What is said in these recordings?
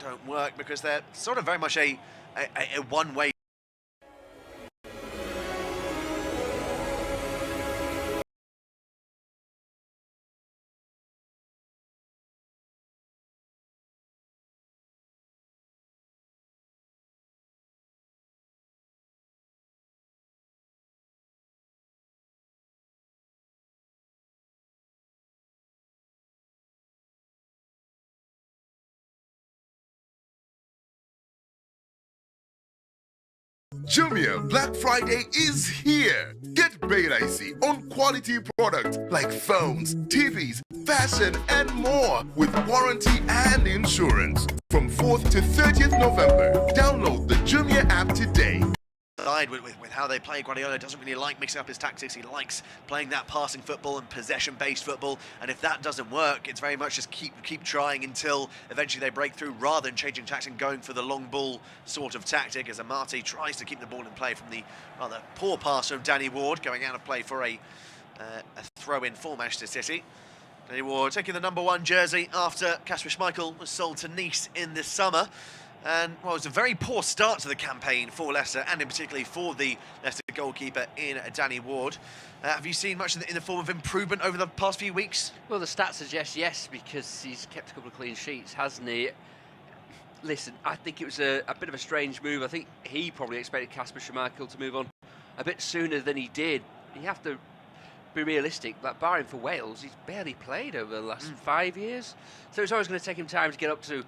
don't work because they're sort of very much a one-way. Jumia Black Friday is here. Get paid icy on quality products like phones, TVs, fashion and more with warranty and insurance. From 4th to 30th November, download the Jumia app today. With how they play, Guardiola doesn't really like mixing up his tactics. He likes playing that passing football and possession-based football, and if that doesn't work, it's very much just keep trying until eventually they break through, rather than changing tactics and going for the long ball sort of tactic, as Amati tries to keep the ball in play from the rather poor pass from Danny Ward, going out of play for a throw-in for Manchester City. Danny Ward taking the #1 jersey after Kasper Schmeichel was sold to Nice in the summer. And, well, it was a very poor start to the campaign for Leicester, and in particular for the Leicester goalkeeper in Danny Ward. Have you seen much in the form of improvement over the past few weeks? Well, the stats suggest yes, because he's kept a couple of clean sheets, hasn't he? Listen, I think it was a bit of a strange move. I think he probably expected Kasper Schmeichel to move on a bit sooner than he did. You have to be realistic, that barring for Wales, he's barely played over the last 5 years. So it's always going to take him time to get up to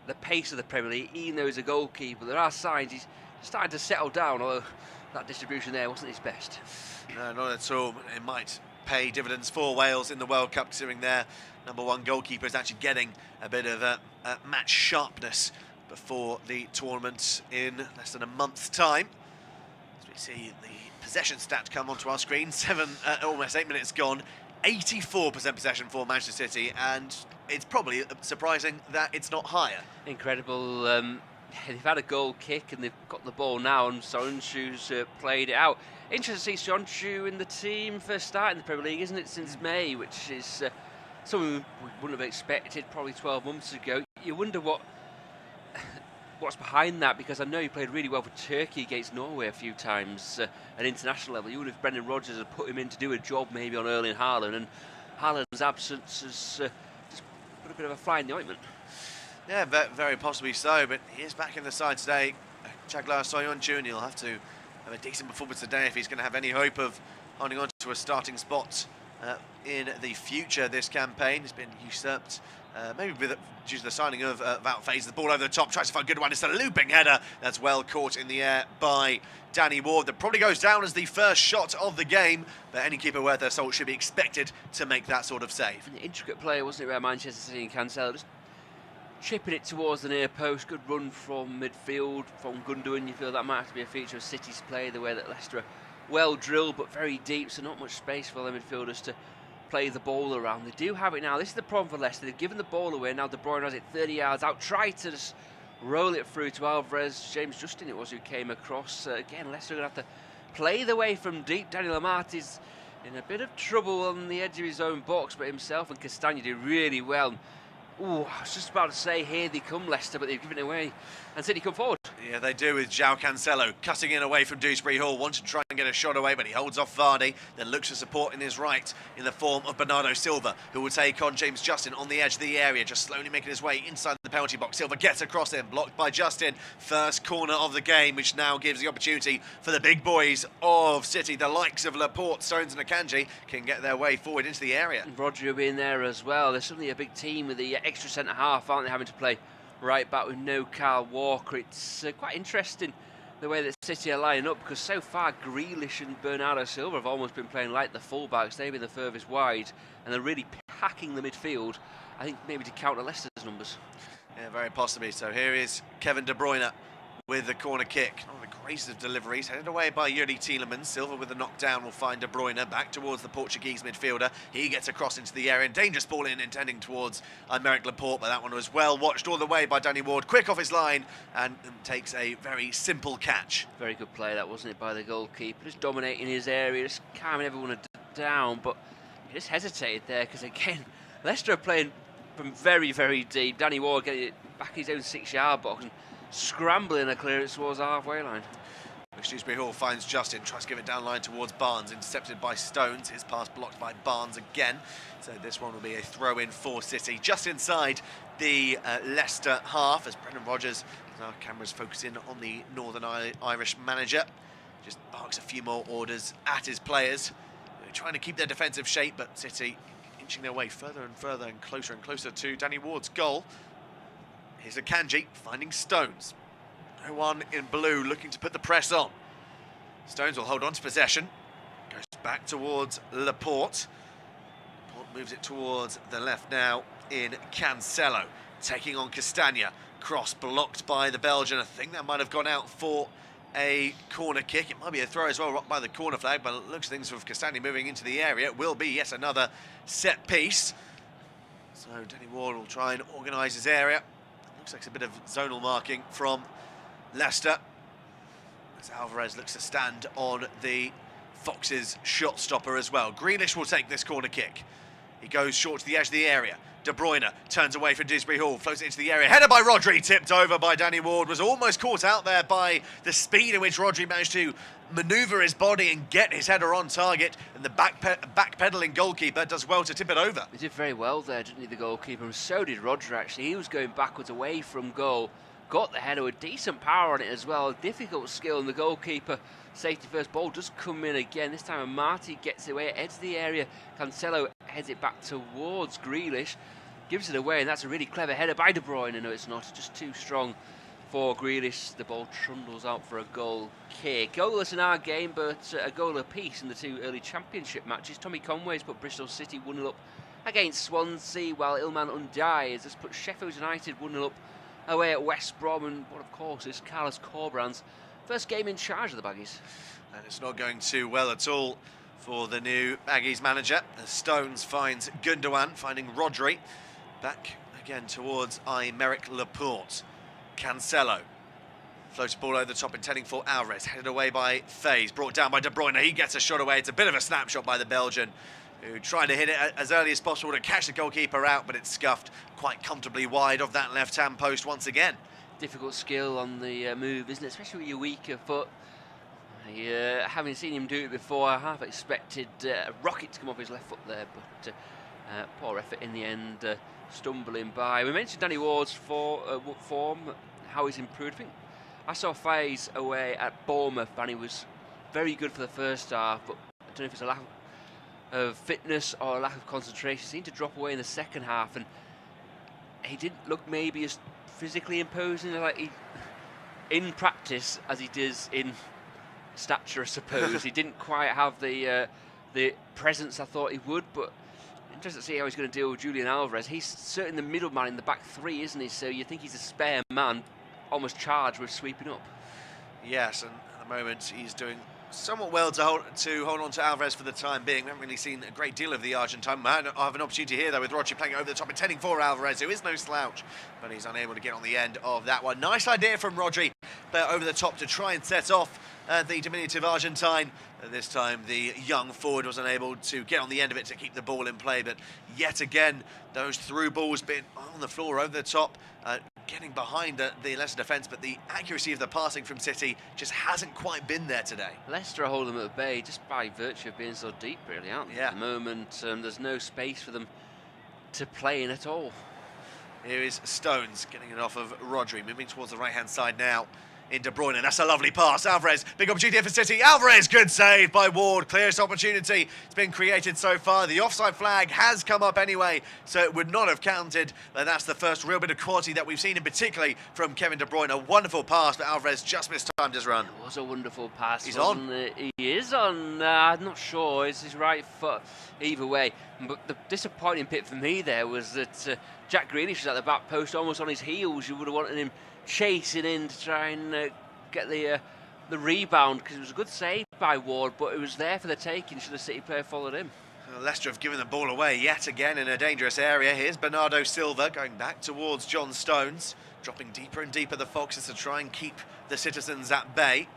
the pace of the Premier League, even though he's a goalkeeper. There are signs he's starting to settle down, although that distribution there wasn't his best. No, not at all. It might pay dividends for Wales in the World Cup, considering their #1 goalkeeper is actually getting a bit of match sharpness before the tournament in less than a month's time. As we see the possession stat come onto our screen, almost 8 minutes gone. 84% possession for Manchester City, and it's probably surprising that it's not higher. Incredible. They've had a goal kick and they've got the ball now, and Soyuncu's played it out. Interesting to see Soyuncu in the team for starting the Premier League, isn't it, since May, which is something we wouldn't have expected probably 12 months ago. You wonder what's behind that, because I know he played really well for Turkey against Norway a few times at international level. You would have Brendan Rodgers had put him in to do a job maybe on Erling Haaland, and Haaland's absence has just put a bit of a fly in the ointment. Yeah, very possibly so, but he is back in the side today. Çağlar Soyuncu, and he'll have to have a decent performance today if he's going to have any hope of holding on to a starting spot in the future. This campaign has been usurped, maybe due to the signing of Wout Faes. The ball over the top, tries to find a good one. It's a looping header that's well caught in the air by Danny Ward. That probably goes down as the first shot of the game, but any keeper worth their salt should be expected to make that sort of save. An intricate play, wasn't it, by Manchester City and Cancelo? Just chipping it towards the near post. Good run from midfield from Gundogan. You feel that might have to be a feature of City's play, the way that Leicester are well drilled but very deep, so not much space for the midfielders to play the ball around. They do have it now. This is the problem for Leicester. They've given the ball away. Now De Bruyne has it 30 yards out. Try to just roll it through to Alvarez. James Justin it was who came across. Again, Leicester are going to have to play the way from deep. Daniel Amati's in a bit of trouble on the edge of his own box, but himself and Castagna do really well. Ooh, I was just about to say, here they come, Leicester, but they've given it away. And City come forward. Yeah, they do, with João Cancelo cutting in away from Dewsbury Hall. Wants to try and get a shot away, but he holds off Vardy, then looks for support in his right in the form of Bernardo Silva, who will take on James Justin on the edge of the area, just slowly making his way inside the penalty box. Silva gets across him, blocked by Justin. First corner of the game, which now gives the opportunity for the big boys of City. The likes of Laporte, Stones and Akanji can get their way forward into the area. And Rodri will be in there as well. They're suddenly a big team with the extra centre-half, aren't they, having to play right back with no Kyle Walker. It's quite interesting the way that City are lining up, because so far Grealish and Bernardo Silva have almost been playing like the fullbacks. They've been the furthest wide, and they're really packing the midfield, I think maybe to counter Leicester's numbers. Yeah, very possibly. So here is Kevin De Bruyne with the corner kick. Oh, the grace of deliveries, headed away by Yuri Tielemans. Silva with the knockdown will find De Bruyne back towards the Portuguese midfielder. He gets across into the area, dangerous ball in, intending towards Aymeric Laporte, but that one was well watched all the way by Danny Ward. Quick off his line and takes a very simple catch. Very good play that, wasn't it, by the goalkeeper, just dominating his area, just calming everyone down, but he just hesitated there, because again, Leicester are playing from very, very deep. Danny Ward getting it back his own 6-yard box and scrambling a clearance towards the halfway line. Dewsbury Hall finds Justin, tries to give it down line towards Barnes, intercepted by Stones. His pass blocked by Barnes again. So this one will be a throw-in for City, just inside the Leicester half, as Brendan Rodgers, as our cameras focus in on the Northern Irish manager, just barks a few more orders at his players. They're trying to keep their defensive shape, but City inching their way further and further and closer to Danny Ward's goal. Here's Akanji finding Stones. No one in blue looking to put the press on. Stones will hold on to possession. Goes back towards Laporte. Laporte moves it towards the left now in Cancelo. Taking on Castagna. Cross blocked by the Belgian. I think that might have gone out for a corner kick. It might be a throw as well, rocked by the corner flag, but it looks things with Castagna moving into the area. It will be yet another set piece. So Danny Ward will try and organise his area. Looks like it's a bit of zonal marking from Leicester, as Alvarez looks to stand on the Foxes' shot stopper as well. Grealish will take this corner kick. He goes short to the edge of the area. De Bruyne turns away from Dewsbury Hall, floats it into the area. Headed by Rodri, tipped over by Danny Ward. Was almost caught out there by the speed in which Rodri managed to manoeuvre his body and get his header on target. And the backpedaling goalkeeper does well to tip it over. He did very well there, didn't he, the goalkeeper? And so did Rodri, actually. He was going backwards away from goal. Got the header with decent power on it as well. Difficult skill, and the goalkeeper, safety first, ball does come in again. This time Marty gets it away, edge of the area. Cancelo heads it back towards Grealish, gives it away, and that's a really clever header by De Bruyne. No, it's not, just too strong for Grealish. The ball trundles out for a goal kick. Goalless in our game, but a goal apiece in the two early championship matches. Tommy Conway's put Bristol City 1-0 up against Swansea, while Ilman Undies has put Sheffield United 1-0 up away at West Brom. And what, of course, is Carlos Corberán's first game in charge of the Baggies. And it's not going too well at all for the new Baggies manager, as Stones finds Gundogan, finding Rodri. Back again towards Aymeric Laporte. Cancelo. Floated ball over the top, intending for Alvarez. Headed away by Faze. Brought down by De Bruyne. He gets a shot away. It's a bit of a snapshot by the Belgian, who tried to hit it as early as possible to catch the goalkeeper out, but it's scuffed quite comfortably wide of that left-hand post once again. Difficult skill on the move, isn't it? Especially with your weaker foot. Having seen him do it before, I half expected a rocket to come off his left foot there, but poor effort in the end, stumbling by. We mentioned Danny Ward's form, how he's improved. I think I saw Faze away at Bournemouth, and he was very good for the first half, but I don't know if it's a lack of fitness or a lack of concentration. He seemed to drop away in the second half, and he didn't look maybe as physically imposing like in practice as he does in stature, I suppose. He didn't quite have the presence I thought he would, but interested to see how he's going to deal with Julian Alvarez. He's certainly the middleman in the back three, isn't he? So you think he's a spare man, almost charged with sweeping up. Yes, and at the moment he's doing somewhat well to hold on to Alvarez for the time being. We haven't really seen a great deal of the Argentine man. I have an opportunity here, though, with Rodri playing over the top, intending for Alvarez, who is no slouch, but he's unable to get on the end of that one. Nice idea from Rodri, but over the top to try and set off the diminutive Argentine. This time the young forward was unable to get on the end of it to keep the ball in play, but yet again those through balls being on the floor over the top, getting behind the Leicester defence, but the accuracy of the passing from City just hasn't quite been there today. Leicester are holding them at bay just by virtue of being so deep, really, aren't they? Yeah. At the moment, there's no space for them to play in at all. Here is Stones getting it off of Rodri, moving towards the right-hand side now in De Bruyne. That's a lovely pass. Alvarez, big opportunity for City. Alvarez, good save by Ward. Clearest opportunity it's been created so far. The offside flag has come up anyway, so it would not have counted. But that's the first real bit of quality that we've seen, and particularly from Kevin De Bruyne. A wonderful pass, but Alvarez just mistimed his run. It was a wonderful pass. He's on. He is on. I'm not sure. It's his right foot. Either way. But the disappointing bit for me there was that Jack Grealish was at the back post, almost on his heels. You would have wanted him chasing in to try and get the rebound, because it was a good save by Ward, but it was there for the taking should the City player followed him. Leicester have given the ball away yet again in a dangerous area. Here's Bernardo Silva going back towards John Stones, dropping deeper and deeper the Foxes to try and keep the citizens at bay.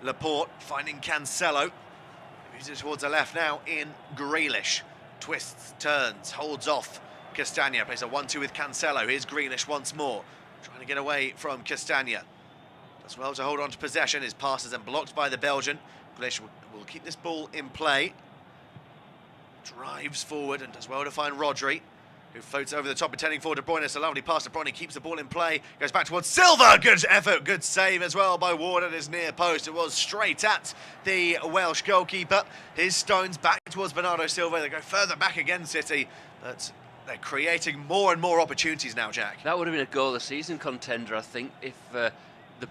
Laporte finding Cancelo, moves it towards the left now in Grealish. Twists, turns, holds off Castagna plays a 1-2 with Cancelo. Here's Grealish once more, trying to get away from Castagna. Does well to hold on to possession. His pass is then blocked by the Belgian. Grealish will keep this ball in play. Drives forward and does well to find Rodri, who floats over the top, intending for De Bruyne. It's a lovely pass. De Bruyne keeps the ball in play, goes back towards Silva. Good effort, good save as well by Ward at his near post. It was straight at the Welsh goalkeeper. His Stones back towards Bernardo Silva. They go further back again, City, but they're creating more and more opportunities now, Jack. That would have been a goal of the season contender, I think, if the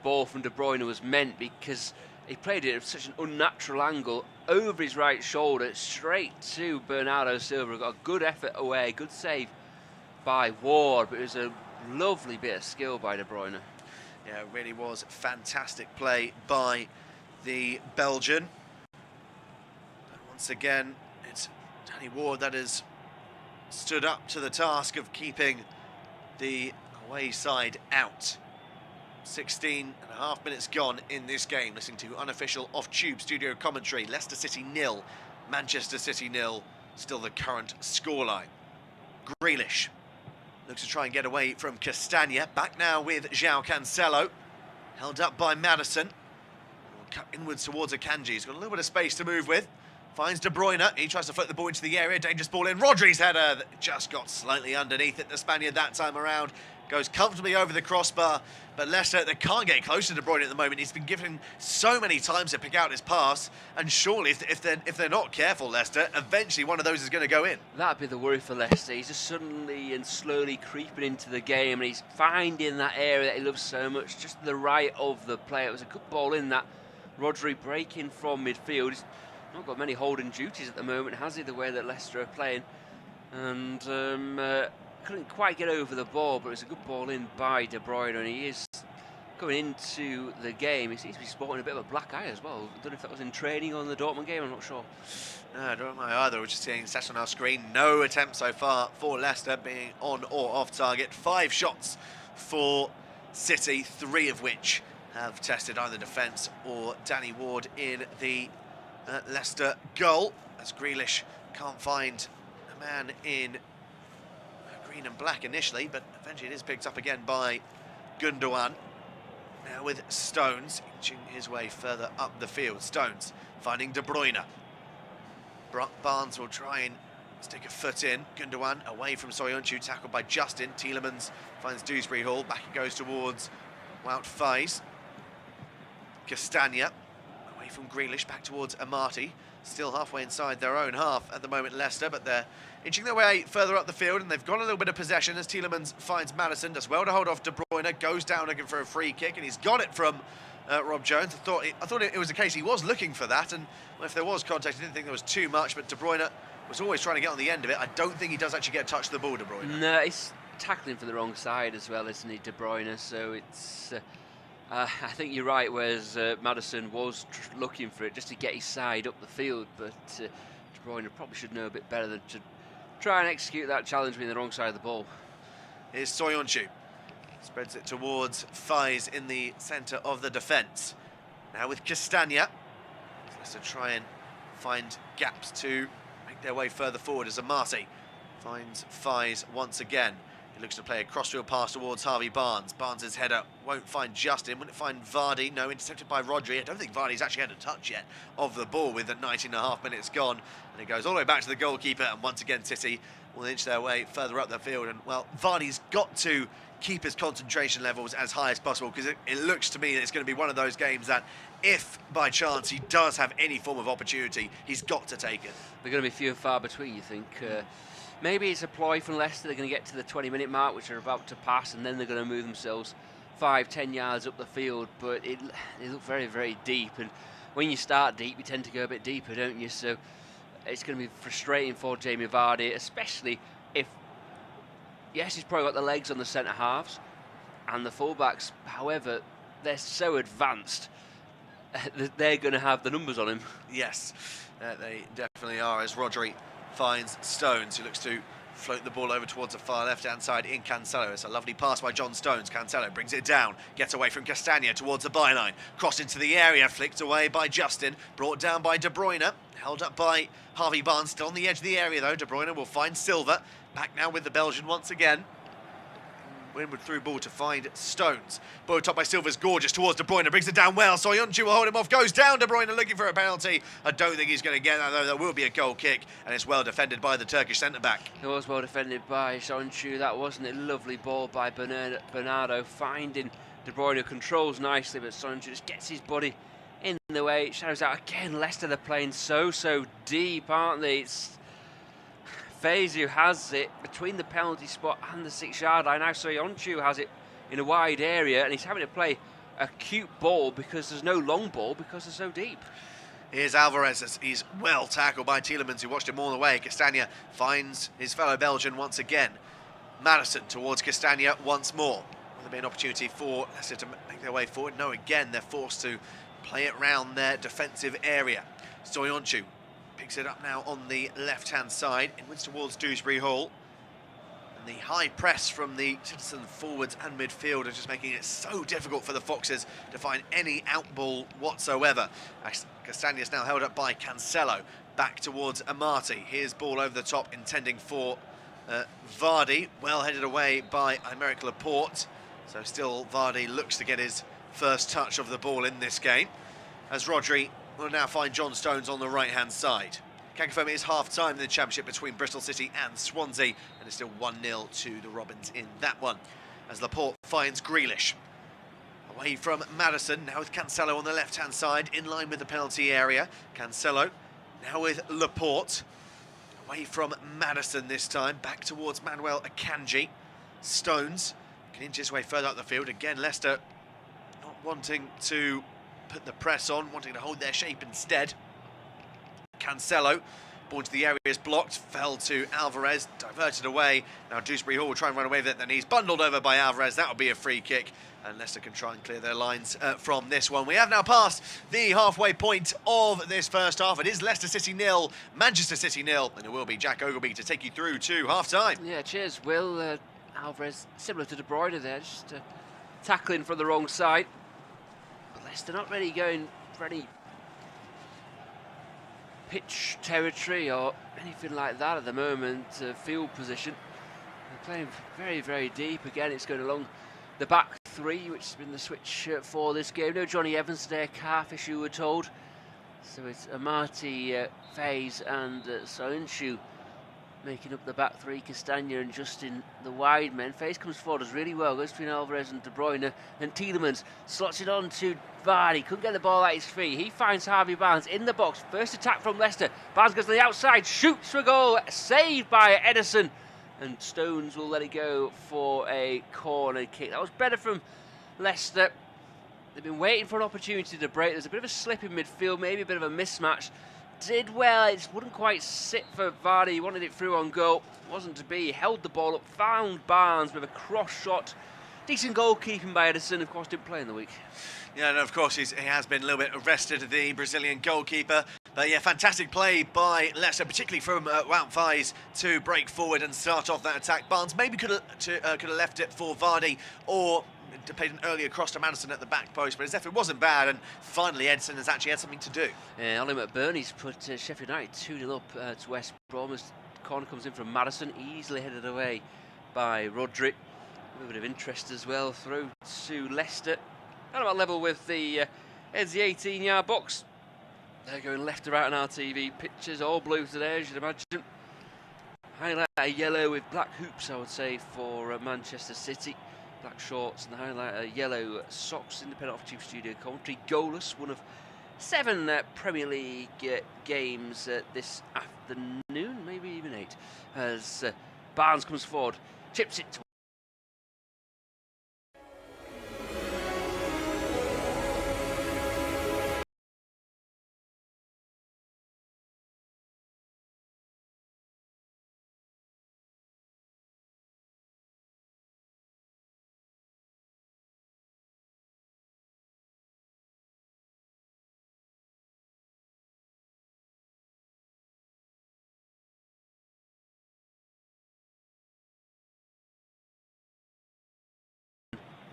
ball from De Bruyne was meant, because he played it at such an unnatural angle over his right shoulder straight to Bernardo Silva. Got a good effort away, good save by Ward, but it was a lovely bit of skill by De Bruyne. Yeah, it really was fantastic play by the Belgian. But once again, it's Danny Ward that has stood up to the task of keeping the away side out. 16.5 minutes gone in this game. Listening to unofficial off-tube studio commentary. Leicester City 0, Manchester City 0. Still the current scoreline. Grealish looks to try and get away from Castagna. Back now with João Cancelo. Held up by Maddison. Cut inwards towards Akanji. He's got a little bit of space to move with. Finds De Bruyne. He tries to float the ball into the area. Dangerous ball in. Rodri's header that just got slightly underneath it. The Spaniard that time around goes comfortably over the crossbar. But Leicester, they can't get close to De Bruyne at the moment. He's been given so many times to pick out his pass. And surely, if they're not careful, Leicester, eventually one of those is going to go in. That'd be the worry for Leicester. He's just suddenly and slowly creeping into the game, and he's finding that area that he loves so much, just to the right of the player. It was a good ball in that. Rodri breaking from midfield. He's not got many holding duties at the moment, has he, the way that Leicester are playing? And couldn't quite get over the ball, but it was a good ball in by De Bruyne, and he is going into the game. He seems to be sporting a bit of a black eye as well. I don't know if that was in training on the Dortmund game, I'm not sure. No, I don't know either. We're just seeing stats on our screen. No attempt so far for Leicester, being on or off target. 5 shots for City, 3 of which have tested either defence or Danny Ward in the Leicester goal, as Grealish can't find a man in green and black initially, but eventually it is picked up again by Gundogan. Now with Stones inching his way further up the field. Stones finding De Bruyne. Barnes will try and stick a foot in. Gundogan away from Soyuncu, tackled by Justin. Tielemans finds Dewsbury Hall. Back it goes towards Wout Faes. Castagna away from Grealish, back towards Amati. Still halfway inside their own half at the moment, Leicester, but they're inching their way further up the field, and they've got a little bit of possession as Tielemans finds Maddison. Does well to hold off De Bruyne, goes down looking for a free kick, and he's got it from Rob Jones. I thought it was the case he was looking for that, and if there was contact, I didn't think there was too much, but De Bruyne was always trying to get on the end of it. I don't think he does actually get touch to the ball, De Bruyne. No, he's tackling for the wrong side as well, isn't he, De Bruyne? So it's... I think you're right, whereas Maddison was looking for it just to get his side up the field, but De Bruyne probably should know a bit better than to try and execute that challenge being the wrong side of the ball. Here's Soyuncu. Spreads it towards Faes in the centre of the defence. Now with Castagna. Let's try and find gaps to make their way further forward as Amati finds Faes once again. He looks to play a crossfield pass towards Harvey Barnes. Barnes' header won't find Justin, wouldn't find Vardy. No, intercepted by Rodri. I don't think Vardy's actually had a touch yet of the ball with the 19.5 minutes gone. And it goes all the way back to the goalkeeper, and once again City will inch their way further up the field. And, well, Vardy's got to keep his concentration levels as high as possible, because it looks to me that it's going to be one of those games that if, by chance, he does have any form of opportunity, he's got to take it. They're going to be few and far between, you think? Maybe it's a ploy from Leicester. They're going to get to the 20-minute mark, which are about to pass, and then they're going to move themselves 5-10 yards up the field. But they look very, very deep, and when you start deep, you tend to go a bit deeper, don't you? So it's going to be frustrating for Jamie Vardy, especially if, yes, he's probably got the legs on the centre halves and the fullbacks. However, they're so advanced that they're going to have the numbers on him. Yes, they definitely are, as Rodri finds Stones, who looks to float the ball over towards the far left-hand side in Cancelo. It's a lovely pass by John Stones. Cancelo brings it down, gets away from Castagna towards the byline, crossed into the area, flicked away by Justin, brought down by De Bruyne, held up by Harvey Barnes, still on the edge of the area though. De Bruyne will find Silva, back now with the Belgian once again. Winward through ball to find Stones. Ball top by Silva's gorgeous towards De Bruyne, brings it down well. Soyuncu will hold him off, goes down. De Bruyne looking for a penalty. I don't think he's going to get that though. There will be a goal kick, and it's well defended by the Turkish centre-back. It was well defended by Soyuncu, that wasn't it? Lovely ball by Bernardo, finding De Bruyne, controls nicely, but Soyuncu just gets his body in the way. It shows out again. Leicester, they're playing so deep, aren't they? It's Faze who has it between the penalty spot and the 6-yard line. Now Soyuncu has it in a wide area, and he's having to play a cute ball because there's no long ball because they're so deep. Here's Alvarez as he's well tackled by Tielemans, who watched him all the way. Castagna finds his fellow Belgian once again. Madison towards Castagna once more. Will there be an opportunity for Leicester to make their way forward? No, again, they're forced to play it round their defensive area. Soyuncu picks it up now on the left-hand side, inwards towards Dewsbury Hall. And the high press from the citizen forwards and midfield are just making it so difficult for the Foxes to find any out ball whatsoever. Castagna's now held up by Cancelo, back towards Amati. Here's ball over the top, intending for Vardy, well headed away by Aymeric Laporte. So still Vardy looks to get his first touch of the ball in this game, as Rodri will now find John Stones on the right-hand side. Can confirm it is half-time in the Championship between Bristol City and Swansea, and it's still 1-0 to the Robins in that one, as Laporte finds Grealish. Away from Madison, now with Cancelo on the left-hand side, in line with the penalty area. Cancelo, now with Laporte. Away from Madison this time, back towards Manuel Akanji. Stones can inch his way further up the field. Again, Leicester not wanting to put the press on, wanting to hold their shape instead. Cancelo, ball to the area is blocked, fell to Alvarez, diverted away. Now Dewsbury Hall will try and run away with it, then he's bundled over by Alvarez. That will be a free kick, and Leicester can try and clear their lines from this one. We have now passed the halfway point of this first half. It is Leicester City 0, Manchester City 0, and it will be Jack Ogilvie to take you through to half-time. Yeah, cheers, Will. Alvarez, similar to De Bruyne there, just tackling from the wrong side. But Leicester not really going for any pitch territory or anything like that at the moment. Field position, they're playing very deep. Again, it's going along the back three, which has been the switch for this game. No Johnny Evans today, calf issue we're told, so it's Amati, Faze and Soyuncu making up the back three. Castagna and Justin the wide men. Faze comes forward, does really well, goes between Alvarez and De Bruyne, and Tielemans slots it on to Vardy. Couldn't get the ball at his feet. He finds Harvey Barnes in the box. First attack from Leicester. Barnes goes to the outside, shoots for a goal, saved by Ederson, and Stones will let it go for a corner kick. That was better from Leicester. They've been waiting for an opportunity to break. There's a bit of a slip in midfield, maybe a bit of a mismatch. Did well, it wouldn't quite sit for Vardy. He wanted it through on goal, wasn't to be. He held the ball up, found Barnes with a cross shot. Decent goalkeeping by Ederson, of course, didn't play in the week. Yeah, and of course he has been a little bit arrested, the Brazilian goalkeeper. But yeah, fantastic play by Leicester, particularly from Wout Faes to break forward and start off that attack. Barnes maybe could have left it for Vardy, or played an earlier cross to Madison at the back post, but his effort wasn't bad, and finally Edson has actually had something to do. Ollie McBurney's put Sheffield United 2-0 up to West Brom. As the corner comes in from Madison, easily headed away by Rodri. A little bit of interest as well through to Leicester. Kind of at level with the edge the 18-yard box. They're going left to right on our TV. Pictures all blue today, as you'd imagine. Highlighter yellow with black hoops, I would say, for Manchester City. Black shorts and the highlighter yellow socks. Independent Off-Tube Studio commentary. Goalless, one of 7 Premier League games this afternoon, maybe even 8. As Barnes comes forward, chips it to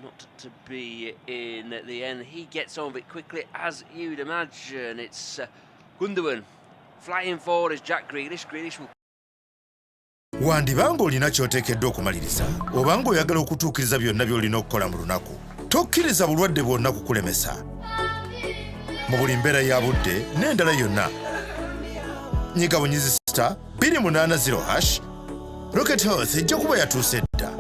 not to be in the end. He gets on with it quickly, as you'd imagine. It's Gundogan flying forward as Jack Grealish. Grealish will... Wandibanga olina ky'oteekeddwa okumaliriza obanga oyagala okutuukiriza byonna by'olina okukola mu lunaku tokkiriza bulwadde bwonna kukulemesa mu buli mbeera ya budde n'endala yonna nyiga bunyizi star 280# Rocket Health ejja kuba yatuuse dda.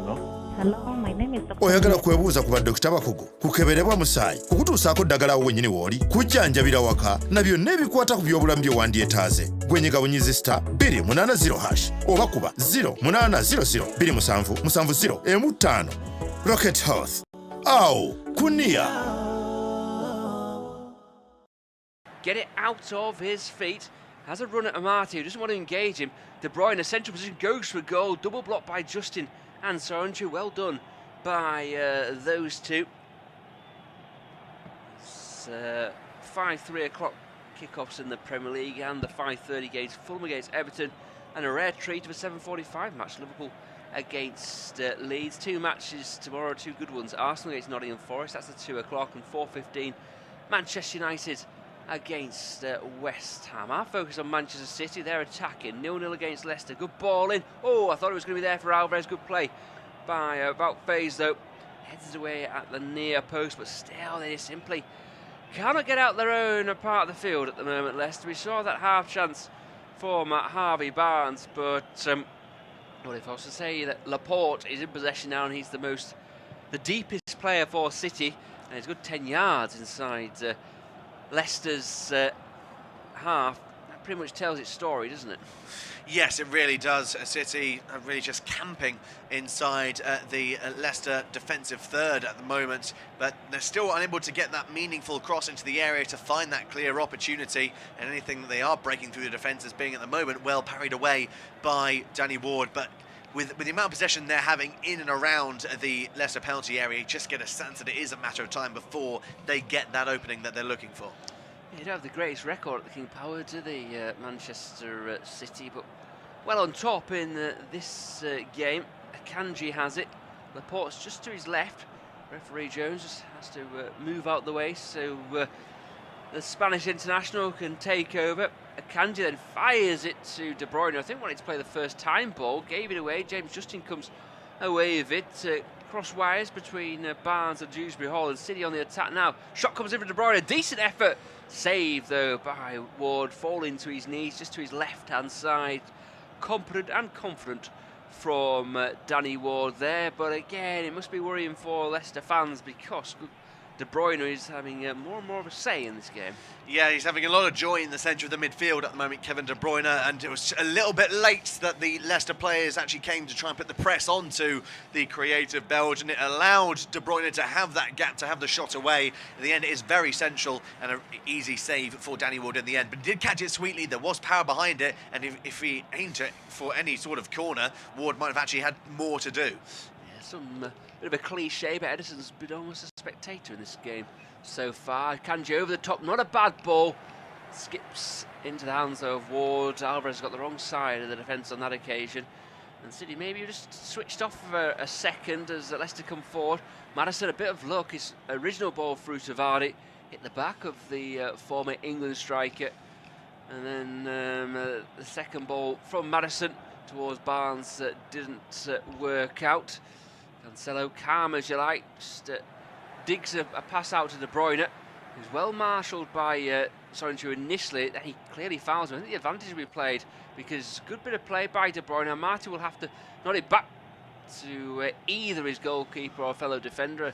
Oyagala kwebuuza ku badokita bakugu kukeberebwa musaayi kukutuusaako ddagala awo wennyini w'oli kujjanjabira waka na byonna ebikwata ku by'obulamu bye wandyetaaze gwenyiga bunyizi star 280# oba kuba 0800277015 Rocket Health awo kunia. Get it out of his feet. Has a run at Amati, who doesn't want to engage him. De Bruyne, a central position, goes for a goal. Double blocked by Justin and Soyuncu. Well done by those two. It's 3 o'clock kickoffs in the Premier League and the 5:30 games. Fulham against Everton and a rare treat of a 7:45 match. Liverpool against Leeds. 2 matches tomorrow, 2 good ones. Arsenal against Nottingham Forest, that's at 2 o'clock, and 4:15 Manchester United against West Ham. Our focus on Manchester City. They're attacking 0-0 against Leicester. Good ball in. Oh, I thought it was going to be there for Alvarez. Good play by Faze though. Heads away at the near post, but still they simply cannot get out their own part of the field at the moment, Leicester. We saw that half chance for Harvey Barnes, but what if I was to say that Laporte is in possession now and he's the deepest player for City, and he's good 10 yards inside Leicester's half. That pretty much tells its story, doesn't it? Yes, it really does. City are really just camping inside the Leicester defensive third at the moment, but they're still unable to get that meaningful cross into the area to find that clear opportunity, and anything that they are breaking through the defence is being at the moment well parried away by Danny Ward. But with the amount of possession they're having in and around the Leicester penalty area, you just get a sense that it is a matter of time before they get that opening that they're looking for. You don't have the greatest record at the King Power, do they, Manchester City, but well on top in this game. Akanji has it. Laporte's just to his left. Referee Jones just has to move out the way so the Spanish international can take over. Akanji then fires it to De Bruyne. I think wanted to play the first time ball, gave it away. James Justin comes away with it. Cross wires between Barnes and Dewsbury Hall, and City on the attack now. Shot comes in for De Bruyne. A decent effort. Saved though by Ward, falling to his knees, just to his left-hand side. Competent and confident from Danny Ward there, but again it must be worrying for Leicester fans because De Bruyne is having more and more of a say in this game. Yeah, he's having a lot of joy in the centre of the midfield at the moment, Kevin De Bruyne, and it was a little bit late that the Leicester players actually came to try and put the press onto the creative Belgian. It allowed De Bruyne to have that gap, to have the shot away. In the end, it is very central and an easy save for Danny Ward in the end, but he did catch it sweetly. There was power behind it, and if he aimed it for any sort of corner, Ward might have actually had more to do. Yeah, some bit of a cliche, but Edison's been almost a spectator in this game so far. Kanji over the top, not a bad ball. Skips into the hands of Ward. Alvarez got the wrong side of the defence on that occasion. And City maybe just switched off for a second as Leicester come forward. Maddison, a bit of luck. His original ball through to Vardy hit the back of the former England striker. And then the second ball from Maddison towards Barnes didn't work out. Cancelo, calm as you like, just digs a pass out to De Bruyne, who's well marshalled by Soyuncu initially. Then he clearly fouls him. I think the advantage will be played because good bit of play by De Bruyne. Marty will have to nod it back to either his goalkeeper or fellow defender.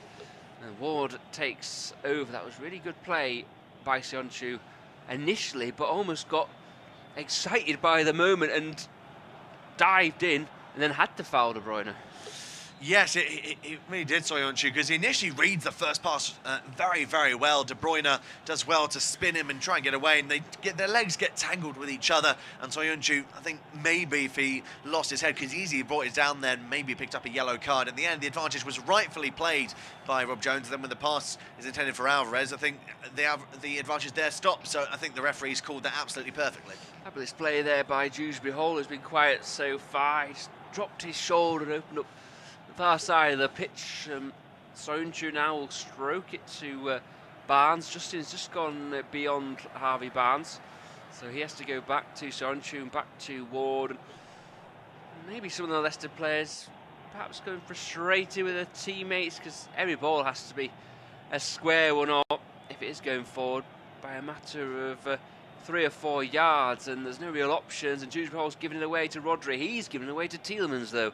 And Ward takes over. That was really good play by Soyuncu initially, but almost got excited by the moment and dived in and then had to foul De Bruyne. Yes, it really did, Soyuncu, because he initially reads the first pass very, very well. De Bruyne does well to spin him and try and get away, and their legs get tangled with each other. And Soyuncu, I think maybe if he lost his head, because he easily brought it down there and maybe picked up a yellow card. In the end, the advantage was rightfully played by Rob Jones. And then when the pass is intended for Alvarez, I think the advantage there stopped. So I think the referees called that absolutely perfectly. Fabulous play there by Dewsbury Hall, who's been quiet so far. He's dropped his shoulder and opened up far side of the pitch. Soyuncu now will stroke it to Barnes. Justin's just gone beyond Harvey Barnes, so he has to go back to Soyuncu and back to Ward. Maybe some of the Leicester players perhaps going frustrated with their teammates, because every ball has to be a square one, or if it is going forward by a matter of 3 or 4 yards, and there's no real options, and Dewsbury Hall's giving it away to Rodri. He's giving it away to Tielemans though,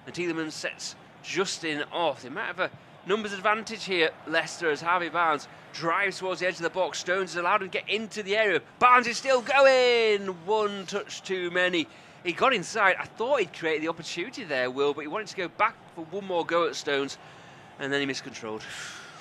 and Tielemans sets Justin off. They might have a numbers advantage here, Leicester, as Harvey Barnes drives towards the edge of the box. Stones has allowed him to get into the area. Barnes is still going! One touch too many. He got inside. I thought he'd create the opportunity there, Will, but he wanted to go back for one more go at Stones, and then he miscontrolled.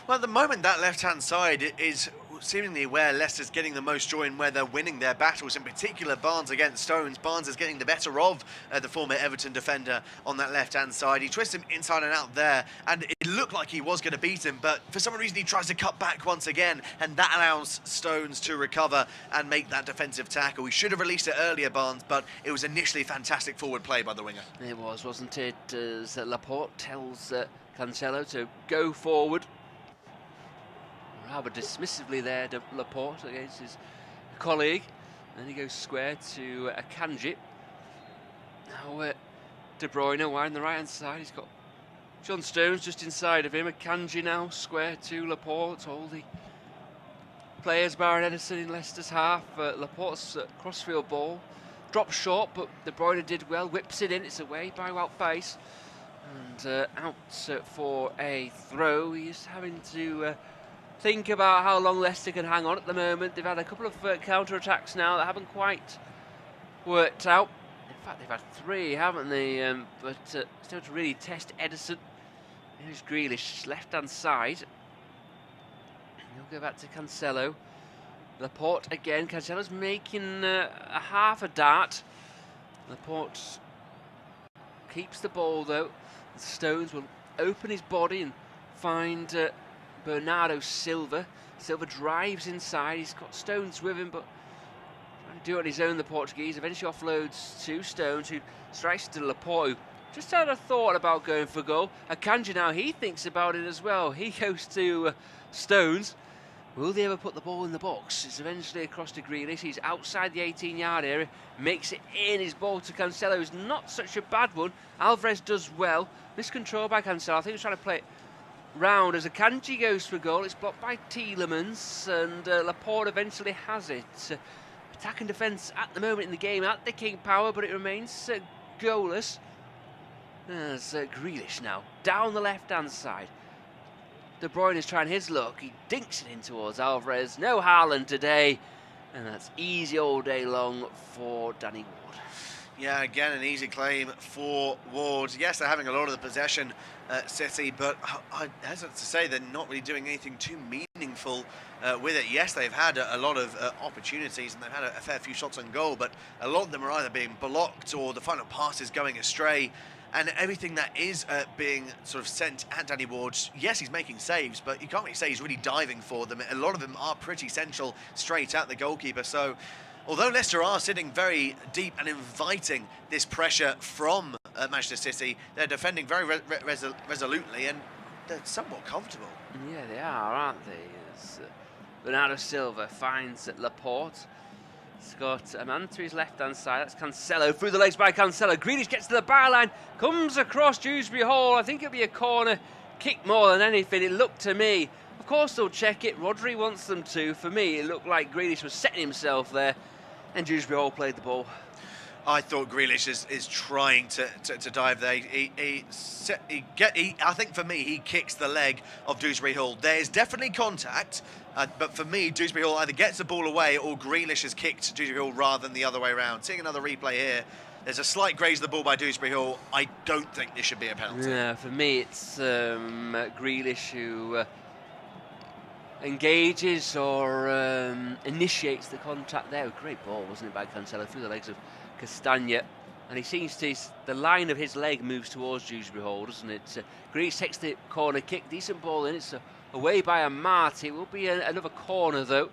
Well, at the moment, that left-hand side is seemingly where Leicester's getting the most joy and where they're winning their battles, in particular Barnes against Stones. Barnes is getting the better of the former Everton defender on that left-hand side. He twists him inside and out there, and it looked like he was going to beat him, but for some reason he tries to cut back once again, and that allows Stones to recover and make that defensive tackle. He should have released it earlier, Barnes, but it was initially fantastic forward play by the winger. It was, wasn't it? As Laporte tells Cancelo to go forward. Rather dismissively there, Laporte against his colleague. Then he goes square to Akanji. Now De Bruyne wide on the right hand side. He's got John Stones just inside of him. Akanji now square to Laporte. All the players barring Edison in Leicester's half. Laporte's crossfield ball drops short, but De Bruyne did well. Whips it in. It's away by Wout Pace. And out for a throw. He's having to think about how long Leicester can hang on at the moment. They've had a couple of counter-attacks now that haven't quite worked out. In fact, they've had 3, haven't they? But still to really test Edison. Here's Grealish, left-hand side. He'll go back to Cancelo. Laporte again. Cancelo's making a half a dart. Laporte keeps the ball, though. Stones will open his body and find Bernardo Silva. Silva drives inside. He's got Stones with him, but trying to do it on his own, the Portuguese. Eventually offloads to Stones, who strikes to Laporte, who just had a thought about going for goal. Akanji now, he thinks about it as well. He goes to Stones. Will they ever put the ball in the box? It's eventually across to Grealish. He's outside the 18-yard area. Makes it in. His ball to Cancelo is not such a bad one. Alvarez does well. Miscontrol by Cancelo. I think he's trying to play it round as Akanji goes for goal. It's blocked by Tielemans, and Laporte eventually has it. Attack and defence at the moment in the game at the King Power, but it remains goalless. There's Grealish now down the left-hand side. De Bruyne is trying his luck. He dinks it in towards Alvarez. No Haaland today, and that's easy all day long for Danny Ward. Yeah, again, an easy claim for Ward. Yes, they're having a lot of the possession, City, but I hesitate to say they're not really doing anything too meaningful with it. Yes, they've had a lot of opportunities, and they've had a fair few shots on goal, but a lot of them are either being blocked or the final pass is going astray. And everything that is being sort of sent at Danny Ward, yes, he's making saves, but you can't really say he's really diving for them. A lot of them are pretty central, straight at the goalkeeper. So, although Leicester are sitting very deep and inviting this pressure from Manchester City, they're defending very resolutely, and they're somewhat comfortable. Yeah, they are, aren't they? As Bernardo Silva finds Laporte. He's got a man to his left-hand side. That's Cancelo. Through the legs by Cancelo. Grealish gets to the byline. Comes across Dewsbury Hall. I think it'll be a corner kick more than anything. It looked to me. Of course they'll check it. Rodri wants them to. For me, it looked like Grealish was setting himself there. And Dewsbury Hall played the ball. I thought Grealish is trying to dive there. I think for me, he kicks the leg of Dewsbury Hall. There is definitely contact, but for me, Dewsbury Hall either gets the ball away or Grealish has kicked Dewsbury Hall rather than the other way around. Seeing another replay here, there's a slight graze of the ball by Dewsbury Hall. I don't think this should be a penalty. Yeah, for me, it's Grealish who engages or initiates the contact there. A great ball, wasn't it, by Cancelo through the legs of Castagna, and he seems to, the line of his leg moves towards Dewsbury Hall, doesn't it? Grealish takes the corner kick, decent ball in, it's away by Amati. It will be another corner though.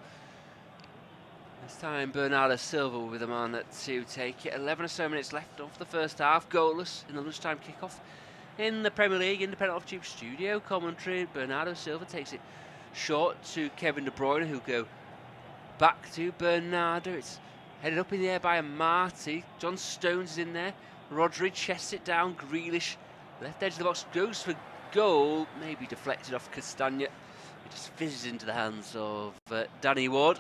This time Bernardo Silva will be the man to take it. 11 or so minutes left of the first half, goalless in the lunchtime kickoff in the Premier League Independent Off-Tube Studio commentary. Bernardo Silva takes it short to Kevin De Bruyne, who go back to Bernardo. It's headed up in the air by Marty. John Stones is in there. Rodri chests it down. Grealish, left edge of the box, goes for goal. Maybe deflected off Castagna. It just fizzes into the hands of Danny Ward,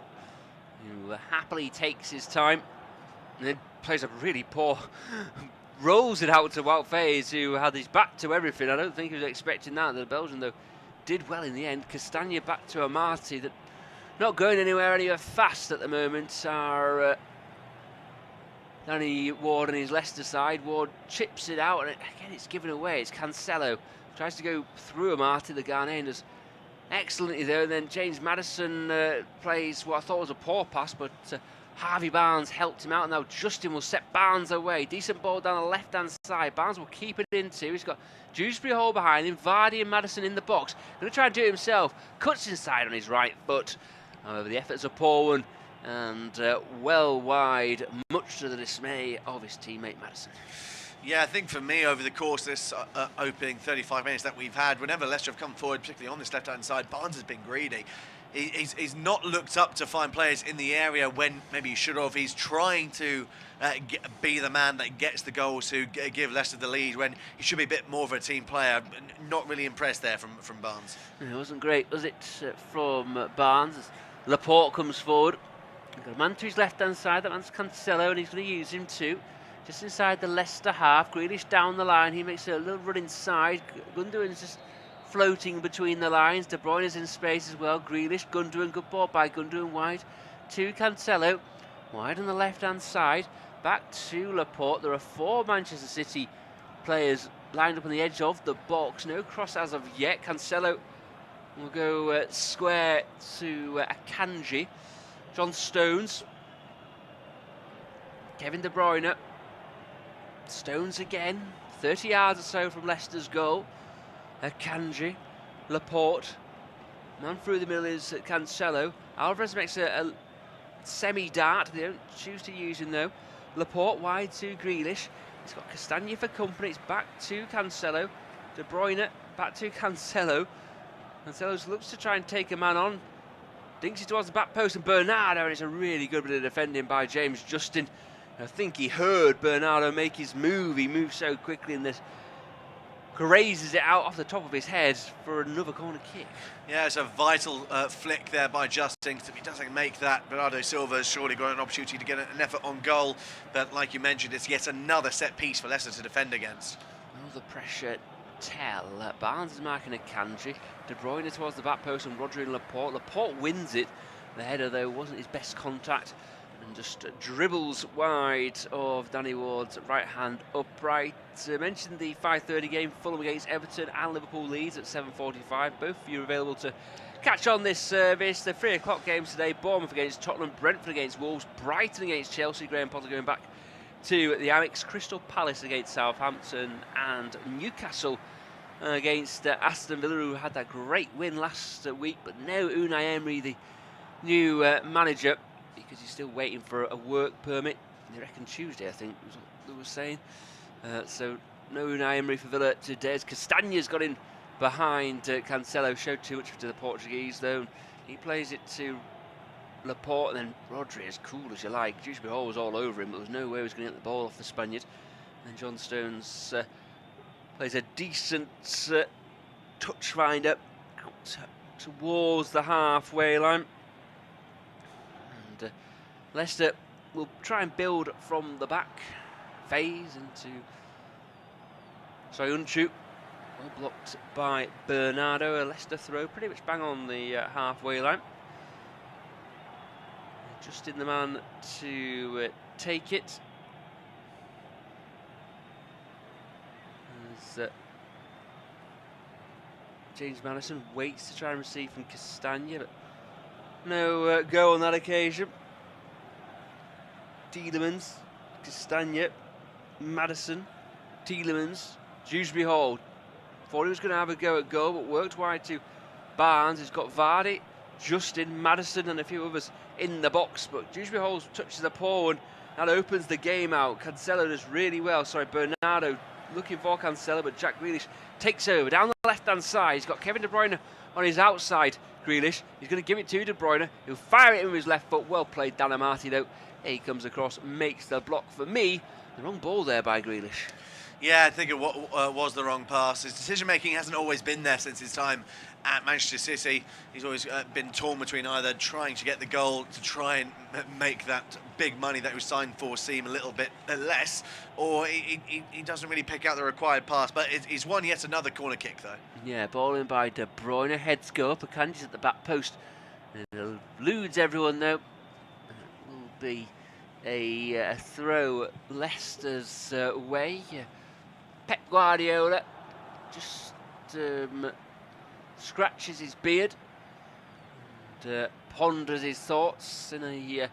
who happily takes his time and then plays a really poor rolls it out to Wout Faes, who had his back to everything. I don't think he was expecting that. The Belgian, though, did well in the end. Castagna back to Amati, that not going anywhere fast at the moment are Danny Ward and his Leicester side. Ward chips it out, and again it's given away. It's Cancelo. Tries to go through Amati, the Ghanaian does excellently there. And then James Maddison plays what I thought was a poor pass, but Harvey Barnes helped him out, and now Justin will set Barnes away. Decent ball down the left-hand side. Barnes will keep it in too. He's got Dewsbury Hall behind him. Vardy and Maddison in the box. Going to try and do it himself. Cuts inside on his right foot. However, the effort's a poor one, and well wide, much to the dismay of his teammate Maddison. Yeah, I think for me, over the course of this opening 35 minutes that we've had, whenever Leicester have come forward, particularly on this left-hand side, Barnes has been greedy. He's not looked up to find players in the area when maybe he should have. He's trying to be the man that gets the goals to give Leicester the lead when he should be a bit more of a team player. Not really impressed there from Barnes. It wasn't great, was it, from Barnes? As Laporte comes forward. We've got a man to his left-hand side. That man's Cancelo, and he's going to use him too. Just inside the Leicester half. Grealish down the line. He makes a little run inside. Gundogan's just floating between the lines. De Bruyne is in space as well. Grealish, Gundogan, good ball by Gundogan, wide to Cancelo, wide on the left-hand side, back to Laporte. There are 4 Manchester City players lined up on the edge of the box. No cross as of yet. Cancelo will go square to Akanji. John Stones, Kevin De Bruyne, Stones again, 30 yards or so from Leicester's goal. Akanji, Laporte, man through the middle is Cancelo. Alvarez makes a semi-dart. They don't choose to use him though. Laporte wide to Grealish. He's got Castagna for company. It's back to Cancelo. De Bruyne back to Cancelo. Cancelo looks to try and take a man on. Dinks it towards the back post, and Bernardo, and it's a really good bit of defending by James Justin. I think he heard Bernardo make his move. He moves so quickly in this. Grazes it out off the top of his head for another corner kick. Yeah, it's a vital flick there by Justin. If he doesn't make that, Bernardo Silva has surely got an opportunity to get an effort on goal. But like you mentioned, it's yet another set piece for Leicester to defend against. All the pressure tell. Barnes is marking Akanji. De Bruyne towards the back post, and Rodri and Laporte. Laporte wins it. The header, though, wasn't his best contact, and just dribbles wide of Danny Ward's right hand upright. Mentioned the 5:30 game, Fulham against Everton and Liverpool Leeds at 7:45. Both of you are available to catch on this service. The 3 o'clock games today: Bournemouth against Tottenham, Brentford against Wolves, Brighton against Chelsea. Graham Potter going back to the Amex, Crystal Palace against Southampton, and Newcastle against Aston Villa, who had that great win last week. But no Unai Emery, the new manager, because he's still waiting for a work permit. They reckon Tuesday, I think, was what they were saying. So no Unai Emery for Villa today. Castagna's got in behind Cancelo. Showed too much to the Portuguese, though. He plays it to Laporte, and then Rodri, as cool as you like. Dewsbury Hall was all over him, but there was no way he was going to get the ball off the Spaniard. And John Stones plays a decent touch finder out towards the halfway line. And Leicester will try and build from the back. Phase into Unchu. Well blocked by Bernardo. A Leicester throw pretty much bang on the halfway line. Just in the man to take it. As James Maddison waits to try and receive from Castagna, but no go on that occasion. Tielemans, Castagna, Maddison, Tielemans, Dewsbury Hall. Thought he was going to have a go at goal, but worked wide to Barnes. He's got Vardy, Justin, Maddison, and a few others in the box, but Dewsbury Hall touches a poor one. That opens the game out. Cancelo does really well. Sorry, Bernardo looking for Cancelo, but Jack Grealish takes over. Down the left-hand side, he's got Kevin De Bruyne on his outside. Grealish, he's going to give it to De Bruyne. He'll fire it in with his left foot. Well played, Dan Amati, though. He comes across, makes the block. For me, the wrong ball there by Grealish. Yeah, I think it was the wrong pass. His decision-making hasn't always been there since his time at Manchester City. He's always been torn between either trying to get the goal to try and make that big money that he was signed for seem a little bit less, or he doesn't really pick out the required pass. But he's won yet another corner kick, though. Yeah, ball in by De Bruyne. Heads go up. Akanji's at the back post. It eludes everyone, though. It will be a throw Leicester's way. Pep Guardiola just scratches his beard and ponders his thoughts in a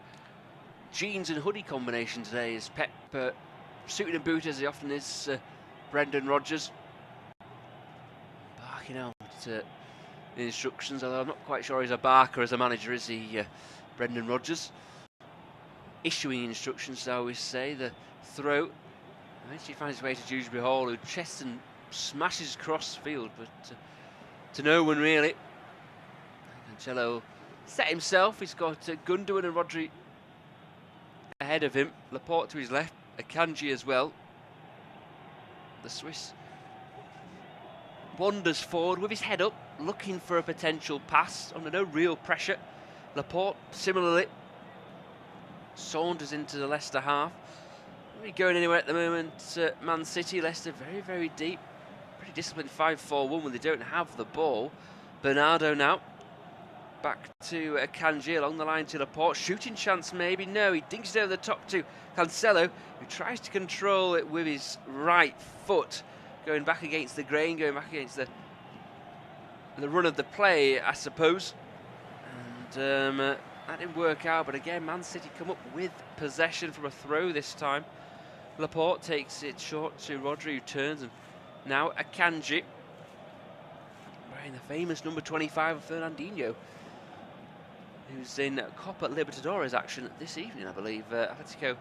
jeans and hoodie combination today, as Pep, suited and booted as he often is, Brendan Rodgers barking out instructions, although I'm not quite sure he's a barker as a manager, is he, Brendan Rodgers? Issuing instructions, I always say. The throw eventually finds his way to Dewsbury Hall, who chests and smashes across the field, but to no one really. Cancelo set himself. He's got Gundogan and Rodri ahead of him. Laporte to his left, Akanji as well. The Swiss wanders forward with his head up, looking for a potential pass under no real pressure. Laporte similarly saunters into the Leicester half. Not really going anywhere at the moment. Man City, Leicester very, very deep. Pretty disciplined 5-4-1 when they don't have the ball. Bernardo now. Back to Akanji along the line to Laporte. Shooting chance maybe. No, he dinks it over the top to Cancelo, who tries to control it with his right foot. Going back against the grain, going back against the run of the play, I suppose. And that didn't work out, but again, Man City come up with possession from a throw this time. Laporte takes it short to Rodri, who turns, and now Akanji, wearing the famous number 25 of Fernandinho, who's in Copa Libertadores action this evening, I believe. Atletico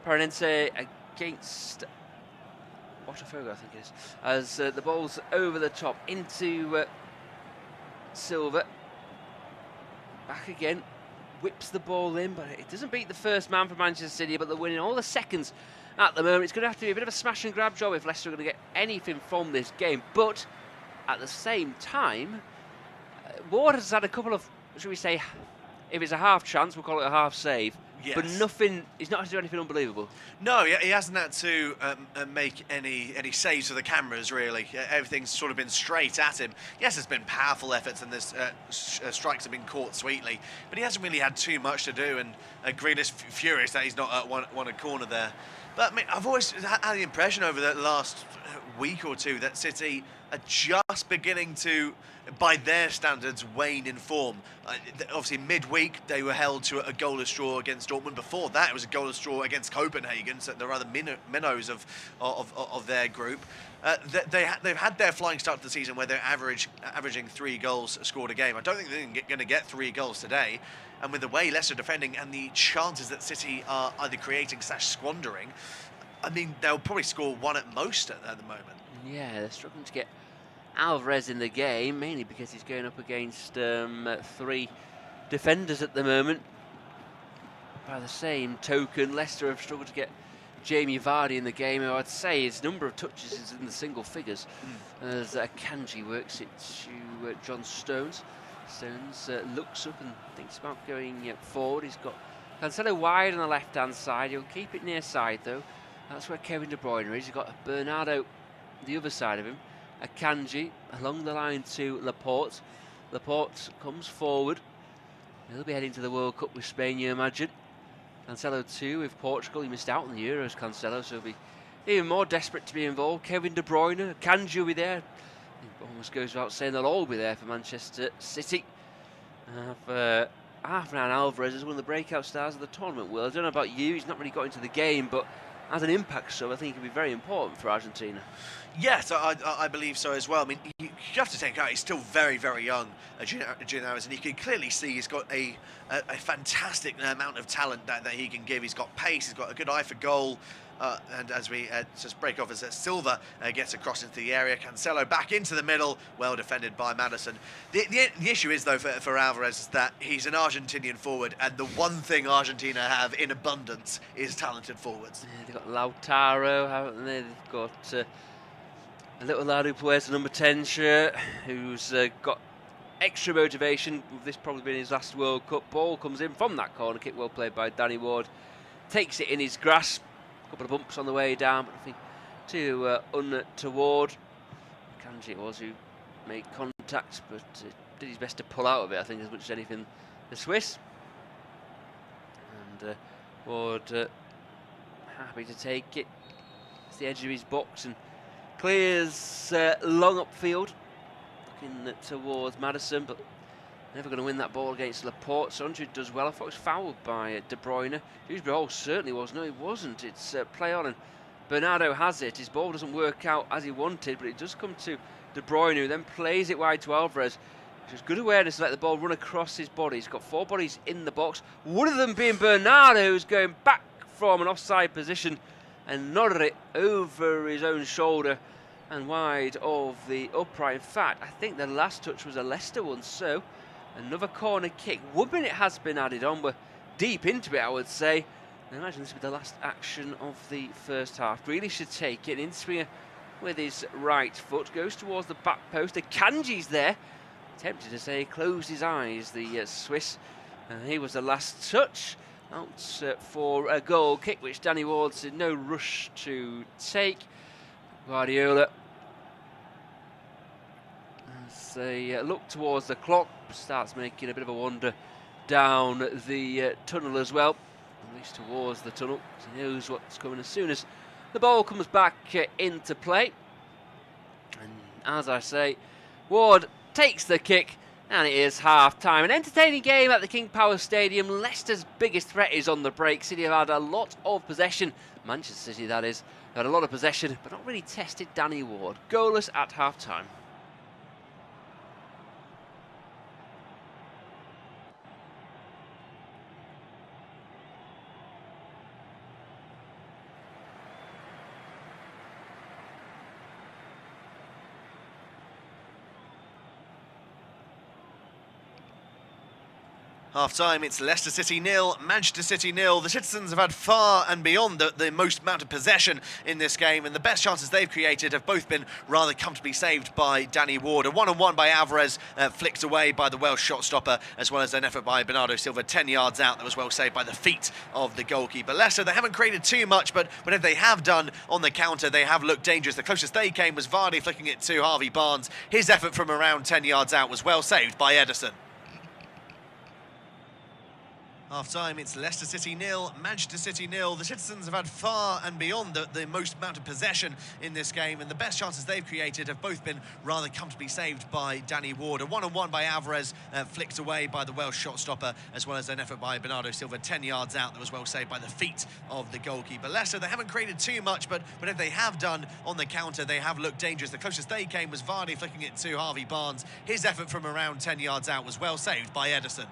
Paranense against Botafogo, I think it is, as the ball's over the top into Silva. Back again, whips the ball in, but it doesn't beat the first man for Manchester City, but they're winning all the seconds at the moment. It's going to have to be a bit of a smash and grab job if Leicester are going to get anything from this game. But at the same time, Ward has had a couple of, should we say, if it's a half chance, we'll call it a half save. Yes. But nothing, he's not had to do anything unbelievable. No, he hasn't had to make any saves for the cameras, really. Everything's sort of been straight at him. Yes, there's been powerful efforts and there's strikes have been caught sweetly, but he hasn't really had too much to do, and Grealish furious that he's not won a corner there. But I mean, I've always had the impression over the last week or two that City are just beginning to, by their standards, wane in form. Obviously, midweek, they were held to a goalless draw against Dortmund. Before that, it was a goalless draw against Copenhagen, so they're other minnows of their group. They've had their flying start to the season where they're averaging 3 goals scored a game. I don't think they're going to get 3 goals today. And with the way Leicester defending and the chances that City are either creating/squandering, I mean, they'll probably score 1 at most at the moment. Yeah, they're struggling to get Alvarez in the game, mainly because he's going up against 3 defenders at the moment. By the same token, Leicester have struggled to get Jamie Vardy in the game, who I'd say his number of touches is in the single figures, as Akanji works it to John Stones. Stones looks up and thinks about going forward. He's got Cancelo wide on the left-hand side. He'll keep it near side, though. That's where Kevin De Bruyne is. He's got Bernardo the other side of him. Akanji along the line to Laporte. Laporte comes forward. He'll be heading to the World Cup with Spain, you imagine. Cancelo too with Portugal. He missed out on the Euros, Cancelo, so he'll be even more desperate to be involved. Kevin De Bruyne, Akanji will be there. It almost goes without saying they'll all be there for Manchester City. Half an hour Alvarez is one of the breakout stars of the tournament. Well, I don't know about you, he's not really got into the game, but as an impact sub, I think he'll be very important for Argentina. Yes, I believe so as well. I mean, you have to take out he's still very, very young, Julian Alvarez, and you can clearly see he's got a fantastic amount of talent that he can give. He's got pace, he's got a good eye for goal. And as we just break off as Silva gets across into the area, Cancelo back into the middle, well defended by Maddison. The issue is, though, for Alvarez is that he's an Argentinian forward, and the one thing Argentina have in abundance is talented forwards. Yeah, they've got Lautaro, haven't they? They've got a little lad who wears the number 10 shirt, who's got extra motivation, with this probably being his last World Cup. Ball comes in from that corner kick, well played by Danny Ward. Takes it in his grasp. Couple of bumps on the way down, but nothing too untoward. Kanji it was who made contact, but did his best to pull out of it, I think, as much as anything, the Swiss. And Ward happy to take it. It's the edge of his box and clears long upfield, looking towards Maddison, but never going to win that ball against Laporte. Sondrio does well. I thought it was fouled by De Bruyne. Dewsbury certainly was. No, he wasn't. It's play on, and Bernardo has it. His ball doesn't work out as he wanted, but it does come to De Bruyne, who then plays it wide to Alvarez. Which is good awareness to let the ball run across his body. He's got 4 bodies in the box. One of them being Bernardo, who's going back from an offside position and nodded it over his own shoulder and wide of the upright. In fact, I think the last touch was a Leicester one, so another corner kick. 1 minute has been added on. We're deep into it, I would say. I imagine this will be the last action of the first half. Really should take it. In-swinger with his right foot. Goes towards the back post. Akanji's there. Tempted to say he closed his eyes, the Swiss. And he was the last touch. Out for a goal kick, which Danny Ward's in no rush to take. Guardiola, as they look towards the clock, starts making a bit of a wander down the tunnel as well, at least towards the tunnel. He knows what's coming as soon as the ball comes back into play. And as I say, Ward takes the kick, and it is half-time. An entertaining game at the King Power Stadium. Leicester's biggest threat is on the break. City have had a lot of possession. Manchester City, that is, had a lot of possession, but not really tested Danny Ward. Goalless at half-time. Half-time, it's Leicester City 0, Manchester City 0. The citizens have had far and beyond the most amount of possession in this game, and the best chances they've created have both been rather comfortably saved by Danny Ward. A one-on-one by Alvarez, flicked away by the Welsh shot stopper, as well as an effort by Bernardo Silva 10 yards out that was well saved by the feet of the goalkeeper. Leicester, they haven't created too much, but if they have done on the counter, they have looked dangerous. The closest they came was Vardy flicking it to Harvey Barnes. His effort from around 10 yards out was well saved by Ederson. Half-time, it's Leicester City 0, Manchester City 0. The citizens have had far and beyond the most amount of possession in this game, and the best chances they've created have both been rather comfortably saved by Danny Ward. A one-on-one by Alvarez, flicked away by the Welsh shot stopper, as well as an effort by Bernardo Silva 10 yards out that was well saved by the feet of the goalkeeper. Leicester, they haven't created too much, but if they have done on the counter, they have looked dangerous. The closest they came was Vardy flicking it to Harvey Barnes. His effort from around 10 yards out was well saved by Ederson.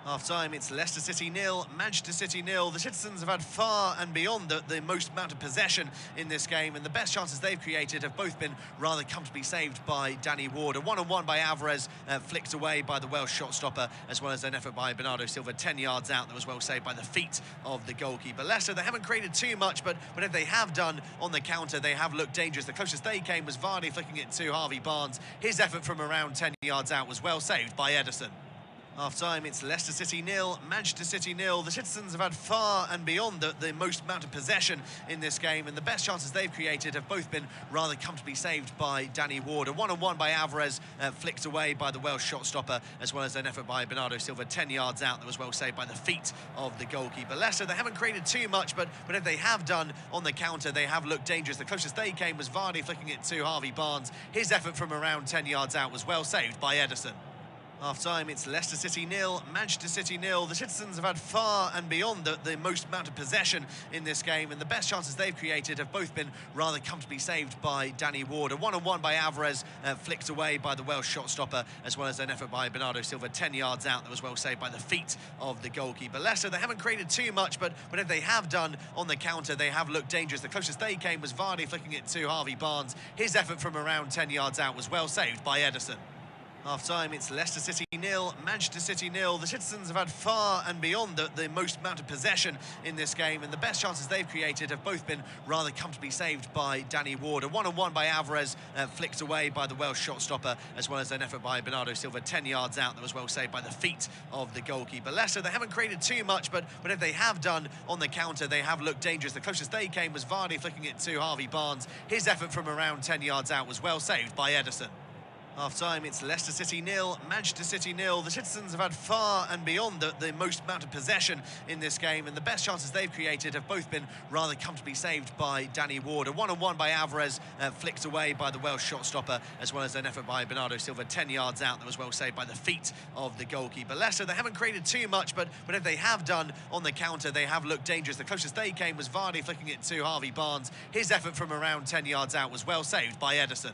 Half-time, it's Leicester City 0, Manchester City 0. The citizens have had far and beyond the most amount of possession in this game, and the best chances they've created have both been rather comfortably saved by Danny Ward. A one-on-one by Alvarez, flicked away by the Welsh shot stopper, as well as an effort by Bernardo Silva 10 yards out that was well saved by the feet of the goalkeeper. Leicester, they haven't created too much, but if they have done on the counter, they have looked dangerous. The closest they came was Vardy flicking it to Harvey Barnes. His effort from around 10 yards out was well saved by Ederson. Half-time, it's Leicester City 0, Manchester City 0. The citizens have had far and beyond the most amount of possession in this game, and the best chances they've created have both been rather comfortably saved by Danny Ward. A one-on-one by Alvarez, flicked away by the Welsh shot stopper, as well as an effort by Bernardo Silva 10 yards out that was well saved by the feet of the goalkeeper. Leicester, they haven't created too much, but if they have done on the counter, they have looked dangerous. The closest they came was Vardy flicking it to Harvey Barnes. His effort from around 10 yards out was well saved by Ederson. Half-time, it's Leicester City 0, Manchester City 0. The citizens have had far and beyond the most amount of possession in this game, and the best chances they've created have both been rather comfortably saved by Danny Ward. A one-on-one by Alvarez, flicked away by the Welsh shot stopper, as well as an effort by Bernardo Silva 10 yards out that was well saved by the feet of the goalkeeper. Leicester, they haven't created too much, but if they have done on the counter, they have looked dangerous. The closest they came was Vardy flicking it to Harvey Barnes. His effort from around 10 yards out was well saved by Ederson. Half-time, it's Leicester City 0, Manchester City 0. The citizens have had far and beyond the most amount of possession in this game, and the best chances they've created have both been rather comfortably saved by Danny Ward. A one-on-one by Alvarez, flicked away by the Welsh shot stopper, as well as an effort by Bernardo Silva 10 yards out that was well saved by the feet of the goalkeeper. Leicester, they haven't created too much, but if they have done on the counter, they have looked dangerous. The closest they came was Vardy flicking it to Harvey Barnes. His effort from around 10 yards out was well saved by Ederson. Half-time, it's Leicester City 0, Manchester City 0. The citizens have had far and beyond the most amount of possession in this game, and the best chances they've created have both been rather comfortably saved by Danny Ward. A one-on-one by Alvarez, flicked away by the Welsh shot stopper, as well as an effort by Bernardo Silva 10 yards out that was well saved by the feet of the goalkeeper. Leicester, they haven't created too much, but if they have done on the counter, they have looked dangerous. The closest they came was Vardy flicking it to Harvey Barnes. His effort from around 10 yards out was well saved by Ederson.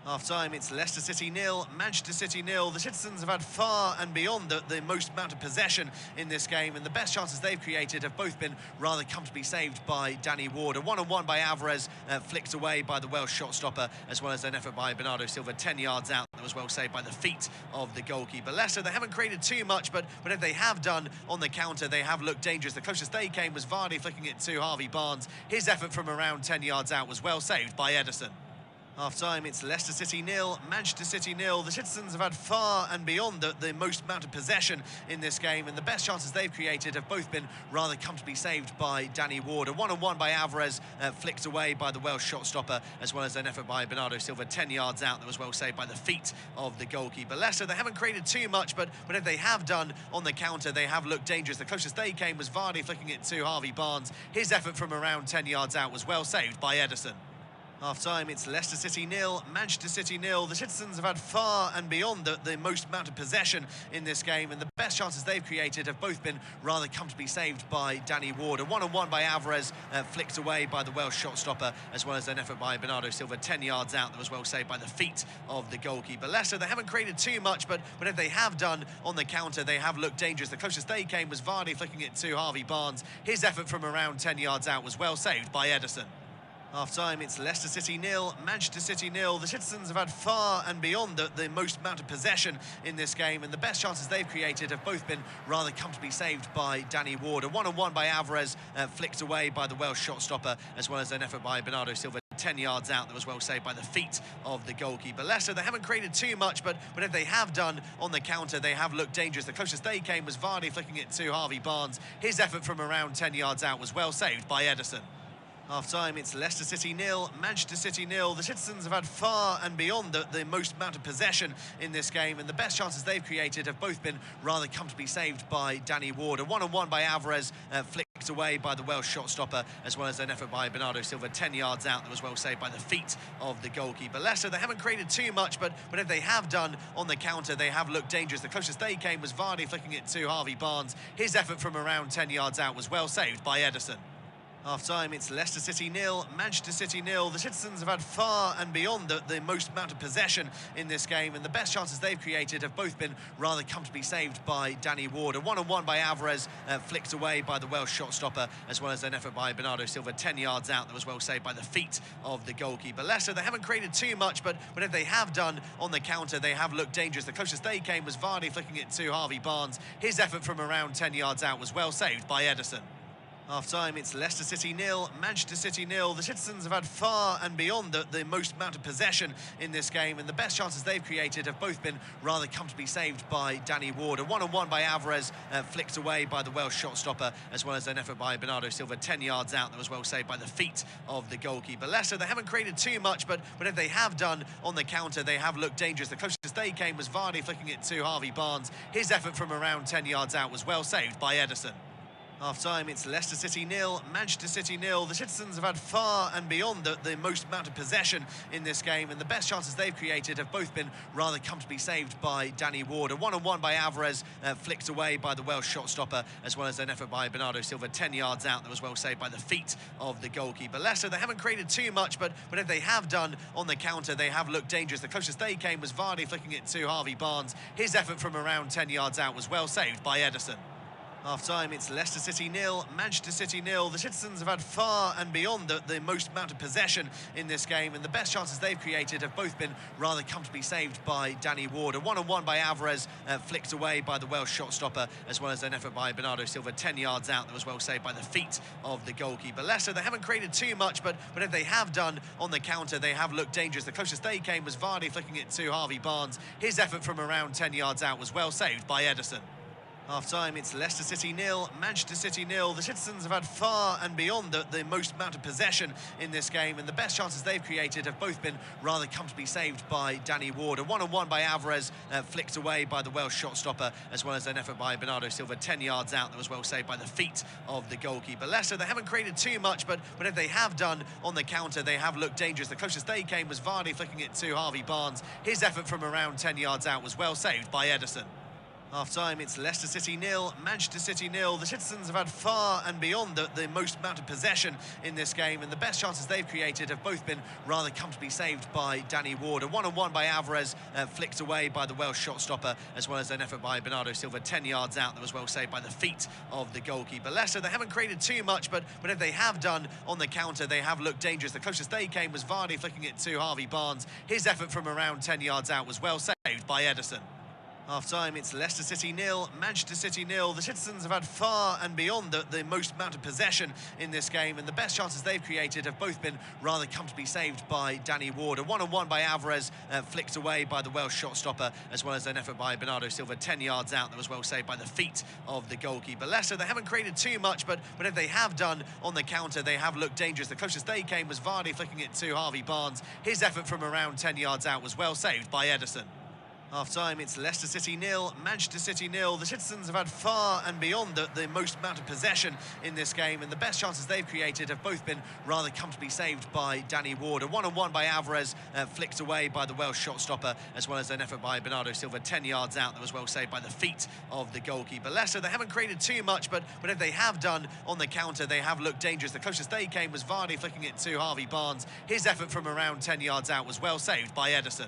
Half-time, it's Leicester City 0, Manchester City 0. The citizens have had far and beyond the most amount of possession in this game, and the best chances they've created have both been rather comfortably saved by Danny Ward. A one-on-one by Alvarez, flicked away by the Welsh shot stopper, as well as an effort by Bernardo Silva 10 yards out that was well saved by the feet of the goalkeeper. Leicester, they haven't created too much, but if they have done on the counter, they have looked dangerous. The closest they came was Vardy flicking it to Harvey Barnes. His effort from around 10 yards out was well saved by Ederson. Half-time, it's Leicester City 0, Manchester City 0. The citizens have had far and beyond the most amount of possession in this game, and the best chances they've created have both been rather comfortably saved by Danny Ward. A one-on-one by Alvarez, flicked away by the Welsh shot stopper, as well as an effort by Bernardo Silva 10 yards out that was well saved by the feet of the goalkeeper. Leicester, they haven't created too much, but if they have done on the counter, they have looked dangerous. The closest they came was Vardy flicking it to Harvey Barnes. His effort from around 10 yards out was well saved by Ederson. Half-time, it's Leicester City 0, Manchester City 0. The citizens have had far and beyond the most amount of possession in this game, and the best chances they've created have both been rather comfortably saved by Danny Ward. A one-on-one by Alvarez, flicked away by the Welsh shot stopper, as well as an effort by Bernardo Silva 10 yards out that was well saved by the feet of the goalkeeper. Leicester, they haven't created too much, but if they have done on the counter, they have looked dangerous. The closest they came was Vardy flicking it to Harvey Barnes. His effort from around 10 yards out was well saved by Ederson. Half-time, it's Leicester City 0, Manchester City 0. The citizens have had far and beyond the most amount of possession in this game, and the best chances they've created have both been rather comfortably saved by Danny Ward. A one-on-one by Alvarez, flicked away by the Welsh shot stopper, as well as an effort by Bernardo Silva 10 yards out that was well saved by the feet of the goalkeeper. Leicester, they haven't created too much, but if they have done on the counter, they have looked dangerous. The closest they came was Vardy flicking it to Harvey Barnes. His effort from around 10 yards out was well saved by Ederson. Half-time, it's Leicester City 0, Manchester City 0. The citizens have had far and beyond the most amount of possession in this game, and the best chances they've created have both been rather comfortably saved by Danny Ward. A one-on-one by Alvarez, flicked away by the Welsh shot stopper, as well as an effort by Bernardo Silva 10 yards out that was well saved by the feet of the goalkeeper. Leicester, they haven't created too much, but if they have done on the counter, they have looked dangerous. The closest they came was Vardy flicking it to Harvey Barnes. His effort from around 10 yards out was well saved by Ederson. Half-time, it's Leicester City 0, Manchester City 0. The citizens have had far and beyond the most amount of possession in this game, and the best chances they've created have both been rather comfortably saved by Danny Ward. A one-on-one by Alvarez, flicked away by the Welsh shot stopper, as well as an effort by Bernardo Silva 10 yards out that was well saved by the feet of the goalkeeper. Leicester, they haven't created too much, but if they have done on the counter, they have looked dangerous. The closest they came was Vardy flicking it to Harvey Barnes. His effort from around 10 yards out was well saved by Ederson. Half-time, it's Leicester City 0, Manchester City 0. The citizens have had far and beyond the most amount of possession in this game, and the best chances they've created have both been rather comfortably saved by Danny Ward. A one-on-one by Alvarez, flicked away by the Welsh shot stopper, as well as an effort by Bernardo Silva 10 yards out that was well saved by the feet of the goalkeeper. Leicester, they haven't created too much, but if they have done on the counter, they have looked dangerous. The closest they came was Vardy flicking it to Harvey Barnes. His effort from around 10 yards out was well saved by Ederson. Half-time, it's Leicester City 0, Manchester City 0. The Citizens have had far and beyond the most amount of possession in this game, and the best chances they've created have both been rather comfortably saved by Danny Ward. A one-on-one by Alvarez, flicked away by the Welsh shot stopper, as well as an effort by Bernardo Silva 10 yards out that was well saved by the feet of the goalkeeper. Leicester, they haven't created too much, but if they have done on the counter, they have looked dangerous. The closest they came was Vardy flicking it to Harvey Barnes. His effort from around 10 yards out was well saved by Ederson. Half-time, it's Leicester City 0, Manchester City 0. The Citizens have had far and beyond the most amount of possession in this game, and the best chances they've created have both been rather comfortably saved by Danny Ward. A one-on-one by Alvarez, flicked away by the Welsh shot stopper, as well as an effort by Bernardo Silva 10 yards out that was well saved by the feet of the goalkeeper. Leicester, they haven't created too much, but if they have done on the counter, they have looked dangerous. The closest they came was Vardy flicking it to Harvey Barnes. His effort from around 10 yards out was well saved by Ederson. Half-time, it's Leicester City 0, Manchester City 0. The Citizens have had far and beyond the most amount of possession in this game, and the best chances they've created have both been rather comfortably saved by Danny Ward. A one-on-one by Alvarez, flicked away by the Welsh shot stopper, as well as an effort by Bernardo Silva 10 yards out that was well saved by the feet of the goalkeeper. Leicester, they haven't created too much, but if they have done on the counter, they have looked dangerous. The closest they came was Vardy flicking it to Harvey Barnes. His effort from around 10 yards out was well saved by Ederson. Half-time, it's Leicester City 0, Manchester City 0. The Citizens have had far and beyond the most amount of possession in this game, and the best chances they've created have both been rather comfortably saved by Danny Ward. A one-on-one by Alvarez, flicked away by the Welsh shot stopper, as well as an effort by Bernardo Silva 10 yards out that was well saved by the feet of the goalkeeper. Leicester, they haven't created too much, but if they have done on the counter, they have looked dangerous. The closest they came was Vardy flicking it to Harvey Barnes. His effort from around 10 yards out was well saved by Ederson. Half-time, it's Leicester City 0, Manchester City 0. The Citizens have had far and beyond the most amount of possession in this game, and the best chances they've created have both been rather comfortably saved by Danny Ward. A one-on-one by Alvarez, flicked away by the Welsh shot stopper, as well as an effort by Bernardo Silva 10 yards out that was well saved by the feet of the goalkeeper. Leicester, they haven't created too much, but if they have done on the counter, they have looked dangerous. The closest they came was Vardy flicking it to Harvey Barnes. His effort from around 10 yards out was well saved by Ederson. Half-time, it's Leicester City 0, Manchester City 0. The Citizens have had far and beyond the most amount of possession in this game, and the best chances they've created have both been rather comfortably saved by Danny Ward. A one-on-one by Alvarez, flicked away by the Welsh shot stopper, as well as an effort by Bernardo Silva 10 yards out that was well saved by the feet of the goalkeeper. Leicester, they haven't created too much, but if they have done on the counter, they have looked dangerous. The closest they came was Vardy flicking it to Harvey Barnes. His effort from around 10 yards out was well saved by Ederson.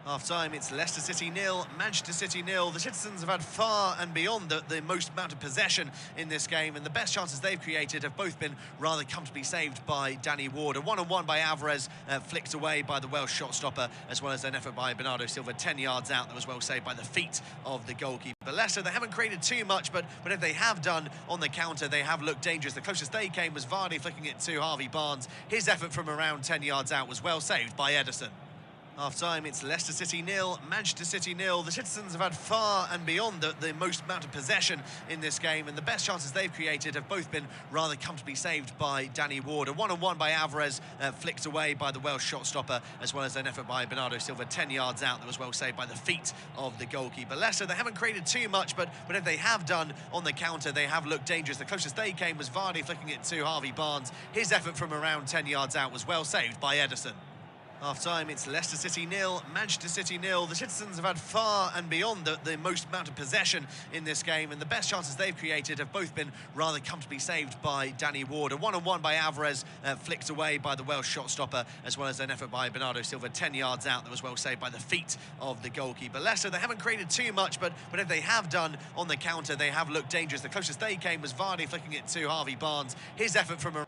Half-time, it's Leicester City 0, Manchester City 0. The Citizens have had far and beyond the most amount of possession in this game, and the best chances they've created have both been rather comfortably saved by Danny Ward. A one-on-one by Alvarez, flicked away by the Welsh shot stopper, as well as an effort by Bernardo Silva 10 yards out that was well saved by the feet of the goalkeeper. Leicester, they haven't created too much, but if they have done on the counter, they have looked dangerous. The closest they came was Vardy flicking it to Harvey Barnes. His effort from around 10 yards out was well saved by Ederson. Half-time, it's Leicester City 0, Manchester City 0. The Citizens have had far and beyond the most amount of possession in this game, and the best chances they've created have both been rather comfortably saved by Danny Ward. A one-on-one by Alvarez, flicked away by the Welsh shot stopper, as well as an effort by Bernardo Silva 10 yards out that was well saved by the feet of the goalkeeper. Leicester, they haven't created too much, but if they have done on the counter, they have looked dangerous. The closest they came was Vardy flicking it to Harvey Barnes. His effort from around 10 yards out was well saved by Ederson. Half-time, it's Leicester City 0, Manchester City 0. The Citizens have had far and beyond the most amount of possession in this game, and the best chances they've created have both been rather comfortably saved by Danny Ward. A one-on-one by Alvarez, flicked away by the Welsh shot stopper, as well as an effort by Bernardo Silva 10 yards out that was well saved by the feet of the goalkeeper. Leicester, they haven't created too much, but if they have done on the counter, they have looked dangerous. The closest they came was Vardy flicking it to Harvey Barnes. His effort from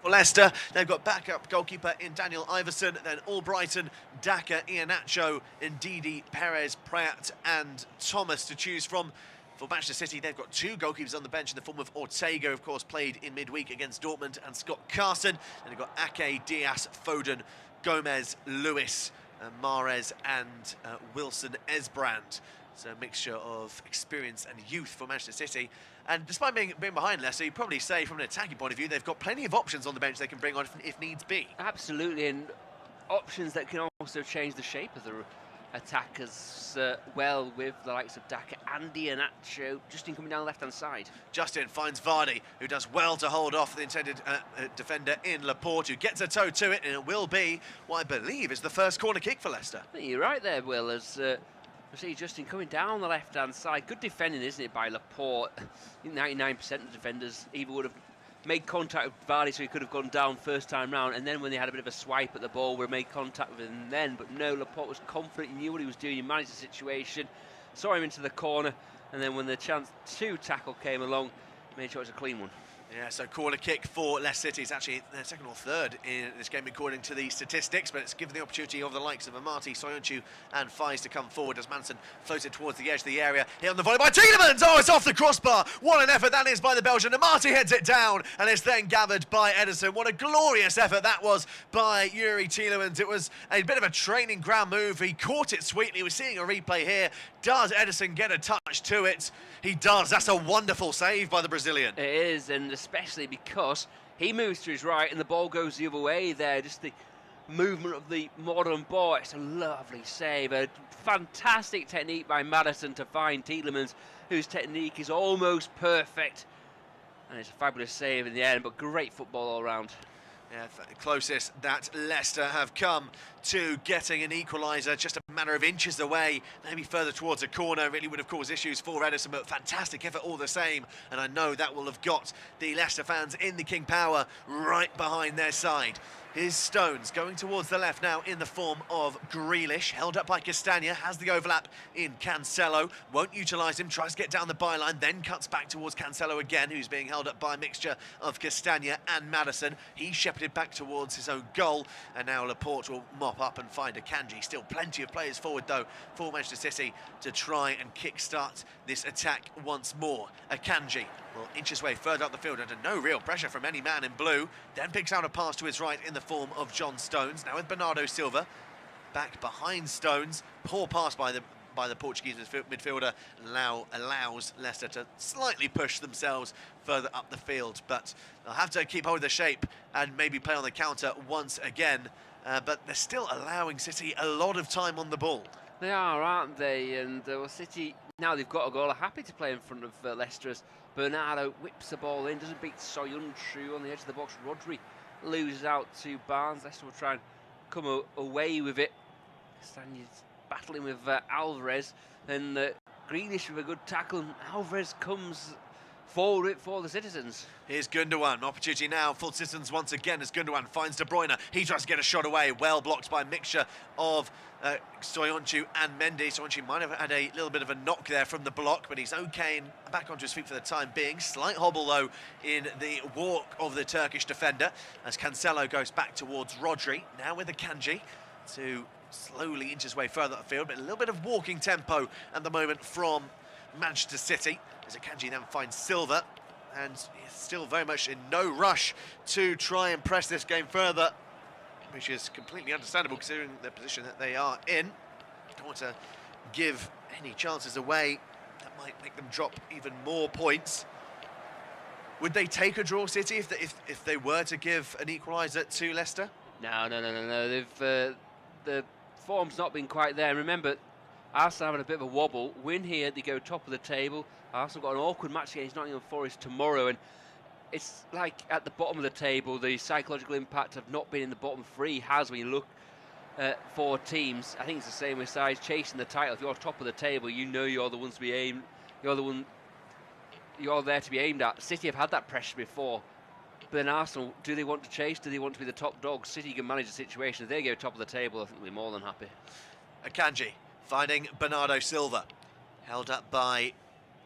Leicester. They've got backup goalkeeper in Daniel Iverson, then Albrighton, Daka, Iheanacho, Ndidi, Perez, Pratt and Thomas to choose from. For Manchester City, they've got 2 goalkeepers on the bench in the form of Ortega, of course, played in midweek against Dortmund, and Scott Carson. And they've got Ake, Diaz, Foden, Gomez, Lewis, Mahrez and Wilson Esbrand. So a mixture of experience and youth for Manchester City. And despite being behind Leicester, you'd probably say from an attacking point of view, they've got plenty of options on the bench they can bring on if needs be. Absolutely, and options that can also change the shape of the attack as well, with the likes of Daka and Iheanacho. Justin coming down the left-hand side. Justin finds Vardy, who does well to hold off the intended defender in Laporte, who gets a toe to it, and it will be what I believe is the first corner kick for Leicester. I think you're right there, Will, as I see Justin coming down the left-hand side. Good defending, isn't it, by Laporte? I think 99% of the defenders either would have made contact with Vardy, so he could have gone down first time round, and then when they had a bit of a swipe at the ball, we made contact with him then. But no, Laporte was confident, he knew what he was doing, he managed the situation, saw him into the corner, and then when the chance to tackle came along, made sure it was a clean one. Yeah, so corner kick for Leicester City. It's actually their second or third in this game according to the statistics, but it's given the opportunity of the likes of Amati, Soyuncu and Faiz to come forward as Manson floats it towards the edge of the area. Here on the volley by Tielemans! Oh, it's off the crossbar! What an effort that is by the Belgian. Amati heads it down, and it's then gathered by Ederson. What a glorious effort that was by Yuri Tielemans. It was a bit of a training ground move. He caught it sweetly. We're seeing a replay here. Does Ederson get a touch to it? He does. That's a wonderful save by the Brazilian. It is, and especially because he moves to his right and the ball goes the other way there. Just the movement of the modern ball. It's a lovely save. A fantastic technique by Maddison to find Tielemans, whose technique is almost perfect. And it's a fabulous save in the end, but great football all round. Yeah, closest that Leicester have come to getting an equaliser, just a matter of inches away, maybe further towards a corner. Really would have caused issues for Ederson, but fantastic effort all the same. And I know that will have got the Leicester fans in the King Power right behind their side. Here's Stones going towards the left now in the form of Grealish, held up by Castagna, has the overlap in Cancelo, won't utilise him, tries to get down the byline, then cuts back towards Cancelo again, who's being held up by a mixture of Castagna and Maddison. He shepherded back towards his own goal, and now Laporte will mop up and find Akanji. Still plenty of players forward though for Manchester City to try and kick-start this attack once more. Akanji will inch his way further up the field under no real pressure from any man in blue, then picks out a pass to his right in the form of John Stones. Now with Bernardo Silva back behind Stones. Poor pass by the Portuguese midfielder, allows Leicester to slightly push themselves further up the field, but they'll have to keep hold of the shape and maybe play on the counter once again, but they're still allowing City a lot of time on the ball. They are, aren't they? And City, now they've got a goal, are happy to play in front of Leicester as Bernardo whips the ball in, doesn't beat Soyuncu on the edge of the box. Rodri loses out to Barnes. Leicester will try and come away with it. Castagna's battling with Alvarez, and Grealish with a good tackle, and Alvarez comes forward for the Citizens. Here's Gundogan, opportunity now for Citizens once again as Gundogan finds De Bruyne. He tries to get a shot away, well blocked by a mixture of Soyuncu and Mendy. Soyuncu might have had a little bit of a knock there from the block, but he's okay and back onto his feet for the time being. Slight hobble though in the walk of the Turkish defender as Cancelo goes back towards Rodri, now with Akanji to slowly inch his way further up the field, but a little bit of walking tempo at the moment from Manchester City as Akanji then finds Silva, and he's still very much in no rush to try and press this game further, which is completely understandable considering the position that they are in. Don't want to give any chances away that might make them drop even more points. Would they take a draw, City, if they were to give an equaliser to Leicester? No. They've the form's not been quite there. Remember, Arsenal having a bit of a wobble. Win here, they go top of the table. Arsenal got an awkward match against Nottingham Forest tomorrow, and it's like at the bottom of the table, the psychological impact of not being in the bottom three has when you look for teams. I think it's the same with sides chasing the title. If you're top of the table, you know you're the ones to be aimed. You're there to be aimed at. City have had that pressure before. But then Arsenal, do they want to chase? Do they want to be the top dog? City can manage the situation. If they go top of the table, I think they'll be more than happy. Akanji finding Bernardo Silva. Held up by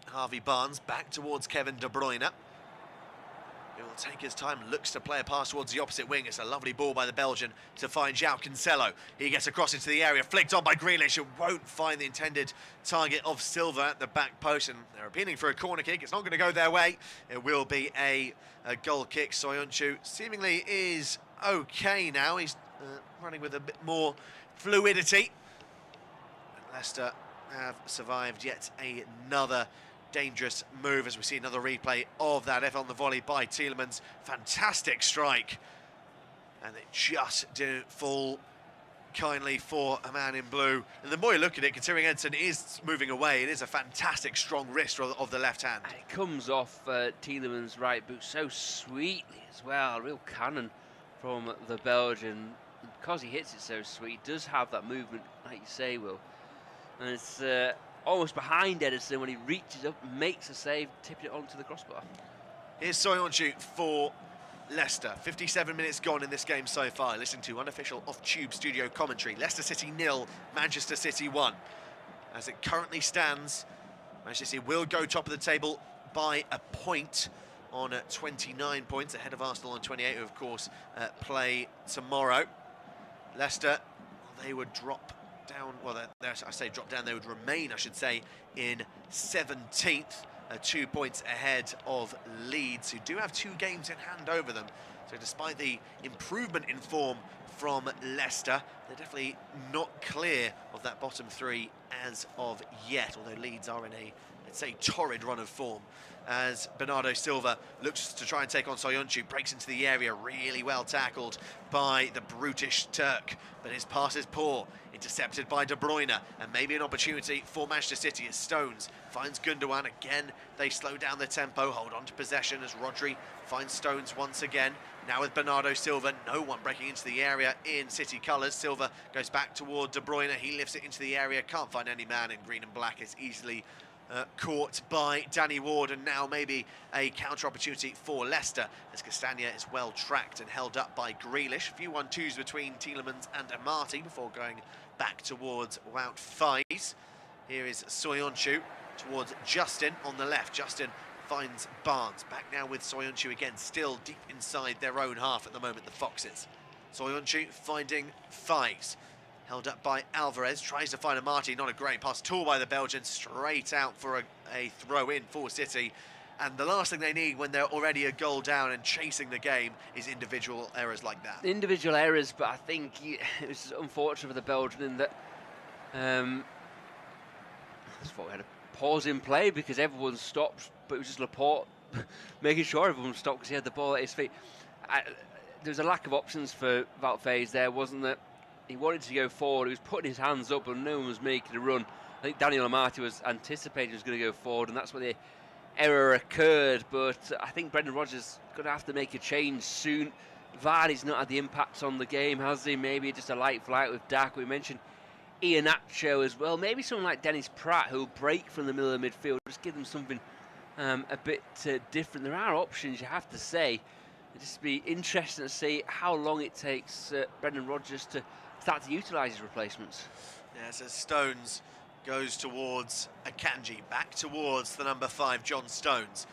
Harvey Barnes. Back towards Kevin De Bruyne. He will take his time, looks to play a pass towards the opposite wing. It's a lovely ball by the Belgian to find João Cancelo. He gets across into the area, flicked on by Grealish. It won't find the intended target of Silva at the back post, and they're appealing for a corner kick. It's not going to go their way. It will be a goal kick. Soyuncu seemingly is okay now. He's running with a bit more fluidity. And Leicester have survived yet another dangerous move as we see another replay of that effort on the volley by Tielemans. Fantastic strike, and it just didn't fall kindly for a man in blue. And the more you look at it, considering Edson is moving away, it is a fantastic strong wrist of the left hand. And it comes off Tielemans' right boot so sweetly as well. A real cannon from the Belgian. Because he hits it so sweet, he does have that movement, like you say, Will. And it's almost behind Edison when he reaches up, makes a save, tipping it onto the crossbar. Here's Soyuncu for Leicester. 57 minutes gone in this game so far. Listen to unofficial off-tube studio commentary. Leicester City 0, Manchester City 1. As it currently stands, Manchester City will go top of the table by a point on 29 points, ahead of Arsenal on 28, who of course play tomorrow. Leicester, well, they would drop down, well, I say drop down, they would remain, I should say, in 17th, 2 points ahead of Leeds, who do have 2 games in hand over them. So despite the improvement in form from Leicester, they're definitely not clear of that bottom 3 as of yet, although Leeds are in a, let's say, torrid run of form. As Bernardo Silva looks to try and take on Soyuncu, breaks into the area, really well tackled by the brutish Turk, but his pass is poor, intercepted by De Bruyne, and maybe an opportunity for Manchester City as Stones finds Gundogan. Again, they slow down the tempo, hold on to possession as Rodri finds Stones once again. Now with Bernardo Silva, no one breaking into the area in City colours. Silva goes back toward De Bruyne, he lifts it into the area, can't find any man in green and black, is easily caught by Danny Ward, and now maybe a counter opportunity for Leicester as Castagna is well tracked and held up by Grealish. A few 1-2s between Tielemans and Amati before going back towards Wout Faes. Here is Soyuncu towards Justin on the left. Justin finds Barnes. Back now with Soyuncu again, still deep inside their own half at the moment, the Foxes. Soyuncu finding Faes. Held up by Alvarez, tries to find Amati, not a great pass at all by the Belgians, straight out for a throw-in for City. And the last thing they need when they're already a goal down and chasing the game is individual errors like that. Individual errors, but I think it was unfortunate for the Belgian in that I thought we had a pause in play because everyone stopped, but it was just Laporte making sure everyone stopped because he had the ball at his feet. There was a lack of options for Wout Faes there, wasn't there? He wanted to go forward, he was putting his hands up and no one was making a run. I think Daniel Amati was anticipating he was going to go forward, and that's where the error occurred. But I think Brendan Rodgers is going to have to make a change soon. Vardy's not had the impact on the game, has he? Maybe just a light flight with Dak. We mentioned Iheanacho as well. Maybe someone like Dennis Pratt who'll break from the middle of the midfield, just give them something a bit different. There are options, you have to say. It'll just be interesting to see how long it takes Brendan Rodgers to start to utilise his replacements. Yeah, so Stones goes towards Akanji, back towards the number 5, John Stones,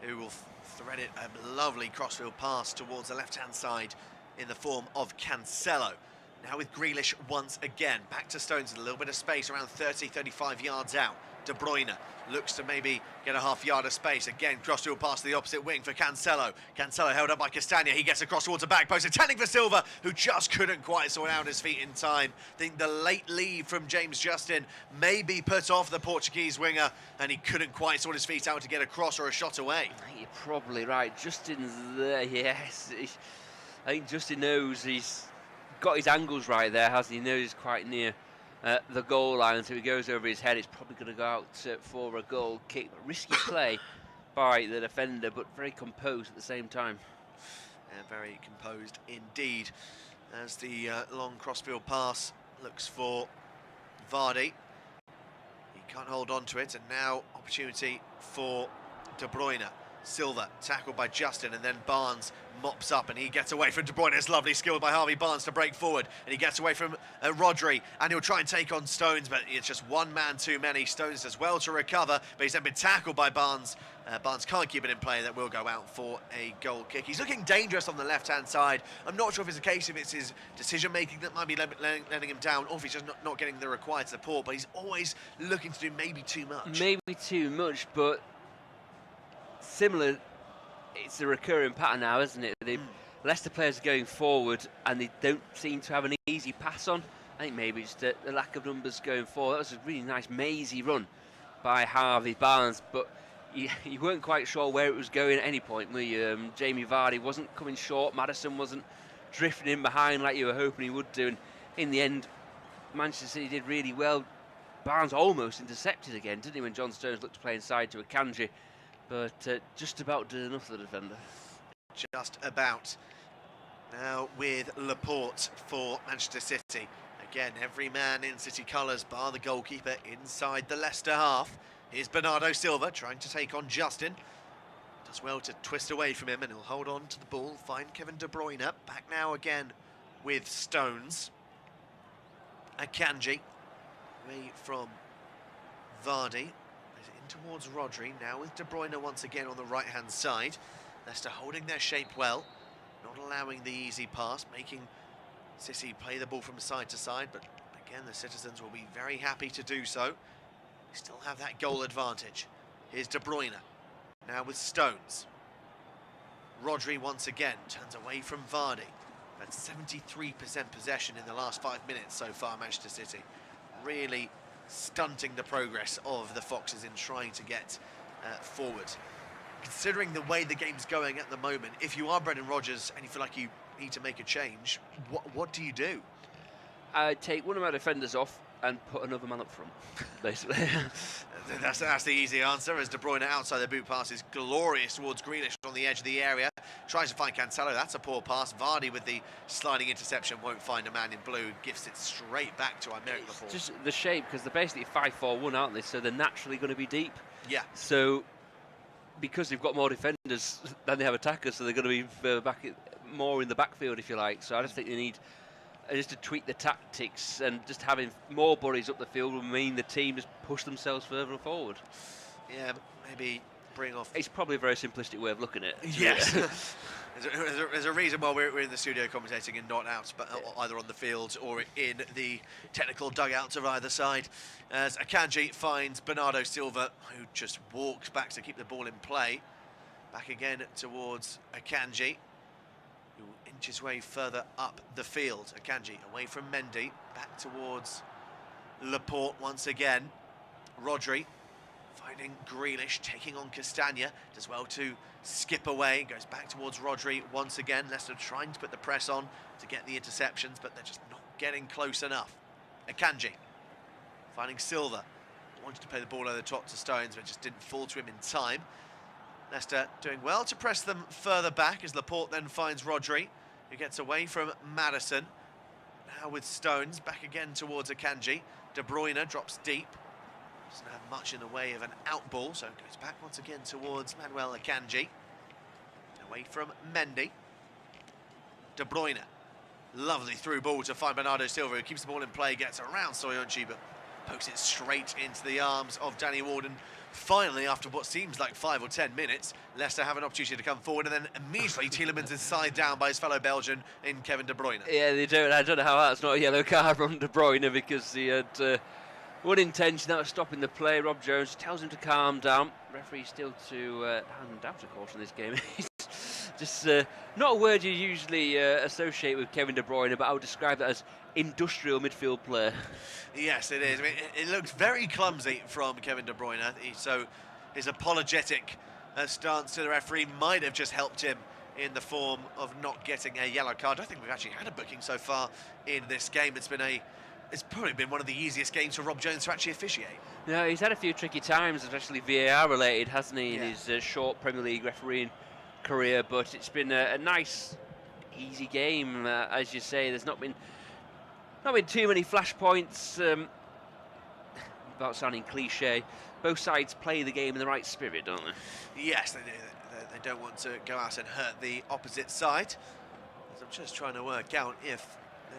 who will thread it a lovely crossfield pass towards the left-hand side in the form of Cancelo. Now with Grealish once again, back to Stones with a little bit of space, around 30-35 yards out. De Bruyne looks to maybe get a half-yard of space. Again, crossfield pass to the opposite wing for Cancelo. Cancelo held up by Castagna. He gets across towards the back post, intending for Silva, who just couldn't quite sort out his feet in time. I think the late leave from James Justin maybe put off the Portuguese winger, and he couldn't quite sort his feet out to get a cross or a shot away. I think you're probably right. Justin's there, yes. I think Justin knows he's got his angles right there, hasn't he? He knows he's quite near the goal line, so he goes over his head. It's probably going to go out for a goal kick. Risky play by the defender, but very composed at the same time. And very composed indeed, as the long crossfield pass looks for Vardy. He can't hold on to it, and now opportunity for De Bruyne. Silva tackled by Justin, and then Barnes mops up and he gets away from De Bruyne. It's lovely skill by Harvey Barnes to break forward, and he gets away from Rodri, and he'll try and take on Stones, but it's just one man too many. Stones does well to recover, but he's then been tackled by Barnes. Barnes can't keep it in play. That will go out for a goal kick. He's looking dangerous on the left-hand side. I'm not sure if it's a case if it's his decision-making that might be letting him down, or if he's just not getting the required support, but he's always looking to do maybe too much. Maybe too much, but similar, it's a recurring pattern now, isn't it? Leicester players are going forward and they don't seem to have an easy pass on. I think maybe it's the lack of numbers going forward. That was a really nice mazy run by Harvey Barnes, but you weren't quite sure where it was going at any point, were you? Jamie Vardy wasn't coming short, Maddison wasn't drifting in behind like you were hoping he would do, and in the end Manchester City did really well. Barnes almost intercepted again, didn't he, when John Stones looked to play inside to Akanji, but just about did enough for the defender. Just about. Now with Laporte for Manchester City. Again, every man in City colours, bar the goalkeeper inside the Leicester half. Here's Bernardo Silva trying to take on Justin. Does well to twist away from him, and he'll hold on to the ball, find Kevin De Bruyne. Back now again with Stones. Akanji away from Vardy. In towards Rodri, now with De Bruyne once again on the right-hand side. Leicester holding their shape well, not allowing the easy pass, making City play the ball from side to side, but again the citizens will be very happy to do so. They still have that goal advantage. Here's De Bruyne, now with Stones. Rodri once again turns away from Vardy. Had 73% possession in the last 5 minutes so far, Manchester City. Really stunting the progress of the Foxes in trying to get forward. Considering the way the game's going at the moment, if you are Brendan Rodgers and you feel like you need to make a change, what do you do? I'd take one of my defenders off and put another man up front, basically. That's the easy answer, as De Bruyne outside the boot pass is glorious towards Grealish on the edge of the area. Tries to find Cancelo, that's a poor pass. Vardy with the sliding interception won't find a man in blue, gifts it straight back to Aymeric Laporte. Just the shape, because they're basically 5-4-1, aren't they? So they're naturally going to be deep. Yeah. So because they've got more defenders than they have attackers, so they're going to be more in the backfield, if you like. So I just think they need just to tweak the tactics, and just having more bodies up the field will mean the team just push themselves further forward. Yeah, maybe bring off... It's probably a very simplistic way of looking at it. Yes. There's a reason why we're in the studio commentating and not out, but either on the field or in the technical dugouts of either side. As Akanji finds Bernardo Silva, who just walks back to keep the ball in play. Back again towards Akanji, who will inch his way further up the field. Akanji away from Mendy, back towards Laporte once again. Rodri finding Grealish, taking on Castagna, does well to skip away, goes back towards Rodri once again. Leicester trying to put the press on to get the interceptions, but they're just not getting close enough. Akanji finding Silva, wanted to play the ball over the top to Stones, but just didn't fall to him in time. Leicester doing well to press them further back, as Laporte then finds Rodri, who gets away from Maddison. Now with Stones, back again towards Akanji. De Bruyne drops deep. Doesn't have much in the way of an out ball, so goes back once again towards Manuel Akanji. Away from Mendy. De Bruyne. Lovely through ball to find Bernardo Silva, who keeps the ball in play, gets around Soyuncu, but pokes it straight into the arms of Danny Warden. Finally, after what seems like 5 or 10 minutes, Leicester have an opportunity to come forward, and then immediately Tielemans is side down by his fellow Belgian in Kevin De Bruyne. Yeah, they don't. I don't know how that's not a yellow card from De Bruyne, because he had one intention, that was stopping the play. Rob Jones tells him to calm down. Referee still to hand out a caution in this game. Just not a word you usually associate with Kevin De Bruyne, but I would describe that as industrial midfield player. Yes, it is. I mean, it looks very clumsy from Kevin De Bruyne. So his apologetic stance to the referee might have just helped him in the form of not getting a yellow card. I don't think we've actually had a booking so far in this game. It's probably been one of the easiest games for Rob Jones to actually officiate. No, he's had a few tricky times, especially VAR related, hasn't he, in Yeah. his short Premier League refereeing career, but it's been a nice, easy game. As you say, there's not been too many flashpoints. About sounding cliche, both sides play the game in the right spirit, don't they? Yes, they do. They don't want to go out and hurt the opposite side. I'm just trying to work out if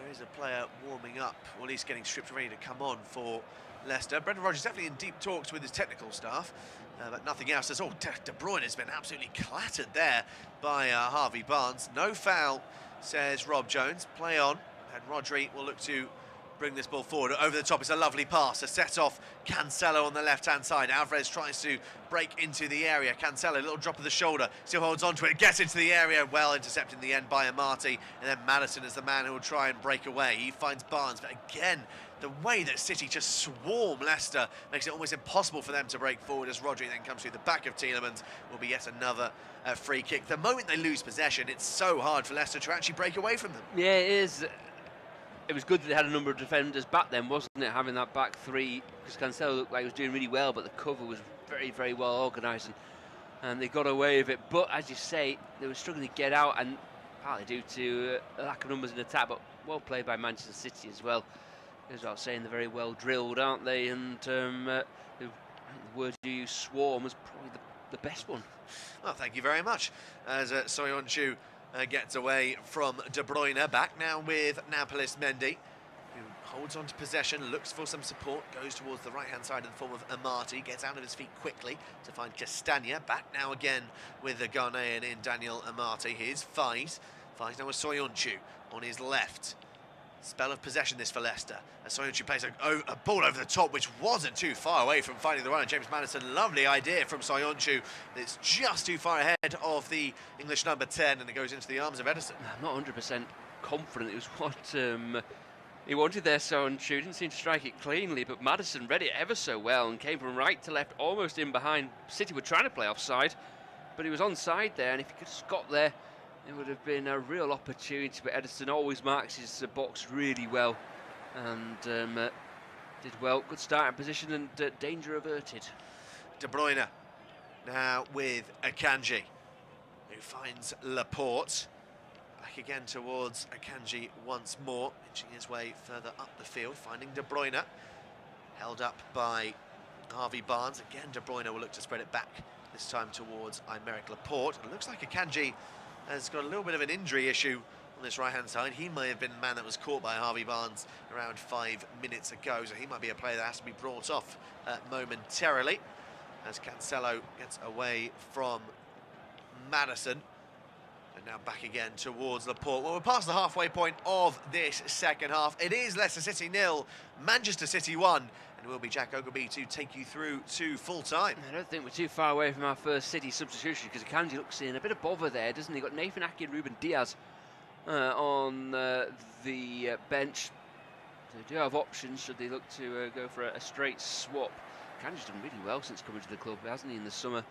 there is a player warming up, or at least getting stripped ready to come on for Leicester. Brendan Rodgers definitely in deep talks with his technical staff, but nothing else. There's, De Bruyne has been absolutely clattered there by Harvey Barnes. No foul, says Rob Jones. Play on, and Rodri will look to bring this ball forward. Over the top, it's a lovely pass. A set off Cancelo on the left-hand side. Alvarez tries to break into the area. Cancelo, a little drop of the shoulder, still holds on to it, gets into the area, well intercepted in the end by Amati, and then Maddison is the man who will try and break away. He finds Barnes, but again, the way that City just swarm Leicester makes it almost impossible for them to break forward, as Rodri then comes through the back of Tielemans. Will be yet another free kick. The moment they lose possession, it's so hard for Leicester to actually break away from them. Yeah, it is. It was good that they had a number of defenders back then, wasn't it, having that back three, because Cancelo looked like he was doing really well, but the cover was very, very well organised, and they got away with it. But as you say, they were struggling to get out, and partly due to a lack of numbers in attack, but well played by Manchester City as well. As I was saying, they're very well drilled, aren't they? And I think the word you use, swarm, was probably the best one. Well, thank you very much. As Soyuncu gets away from De Bruyne, back now with Napolis Mendy, who holds on to possession, looks for some support, goes towards the right-hand side in the form of Amati, gets out of his feet quickly to find Castagna, back now again with the Ghanaian in Daniel Amati. Here's Faiz now with Soyuncu on his left. Spell of possession this for Leicester. Soyuncu plays a ball over the top, which wasn't too far away from finding the runner. James Maddison, lovely idea from Soyuncu. It's just too far ahead of the English number 10, and it goes into the arms of Edison. I'm not 100% confident it was what he wanted there. Soyuncu didn't seem to strike it cleanly, but Maddison read it ever so well and came from right to left, almost in behind. City were trying to play offside, but he was onside there, and if he could have got there, it would have been a real opportunity. But Edison always marks his box really well, and did well. Good starting position, and danger averted. De Bruyne now with Akanji, who finds Laporte. Back again towards Akanji once more, inching his way further up the field, finding De Bruyne. Held up by Harvey Barnes. Again, De Bruyne will look to spread it back, this time towards Aymeric Laporte. It looks like Akanji has got a little bit of an injury issue on this right-hand side. He may have been the man that was caught by Harvey Barnes around 5 minutes ago, so he might be a player that has to be brought off momentarily, as Cancelo gets away from Maddison. And now back again towards Laporte. Well, we're past the halfway point of this second half. It is Leicester City 0, Manchester City 1. And it will be Jack Ogilvie to take you through to full time. I don't think we're too far away from our first City substitution, because Akanji looks in a bit of bother there, doesn't he? Got Nathan Ake and Ruben Diaz on the bench. So they do have options should they look to go for a straight swap. Akanji's done really well since coming to the club, hasn't he, in the summer?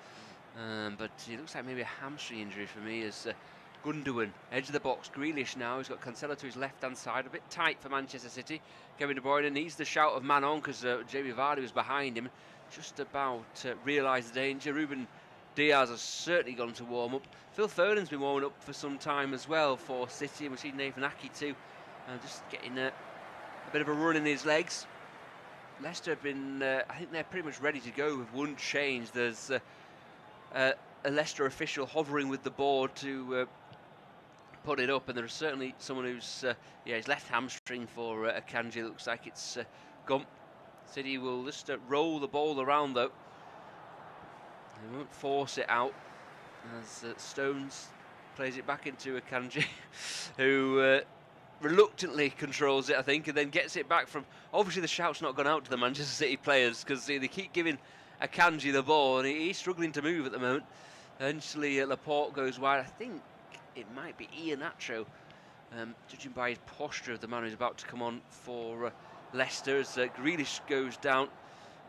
But he looks like maybe a hamstring injury for me, as Gundogan, edge of the box. Grealish now, he's got Cancelo to his left-hand side, a bit tight for Manchester City. Kevin De Bruyne needs the shout of man on, because Jamie Vardy was behind him, just about realised the danger. Ruben Diaz has certainly gone to warm up. Phil Foden's been warming up for some time as well for City, and we've seen Nathan Ake too, just getting a bit of a run in his legs. Leicester have been, I think they're pretty much ready to go with one change. There's a Leicester official hovering with the board to put it up, and there's certainly someone who's his left hamstring for Akanji. Looks like it's gone. City will just roll the ball around though. They won't force it out, as Stones plays it back into Akanji, who reluctantly controls it, I think, and then gets it back from. Obviously the shout's not gone out to the Manchester City players, because they keep giving Akanji the ball, and he's struggling to move at the moment. Eventually Laporte goes wide. I think it might be Iheanacho, judging by his posture of the man who's about to come on for Leicester, as Grealish goes down,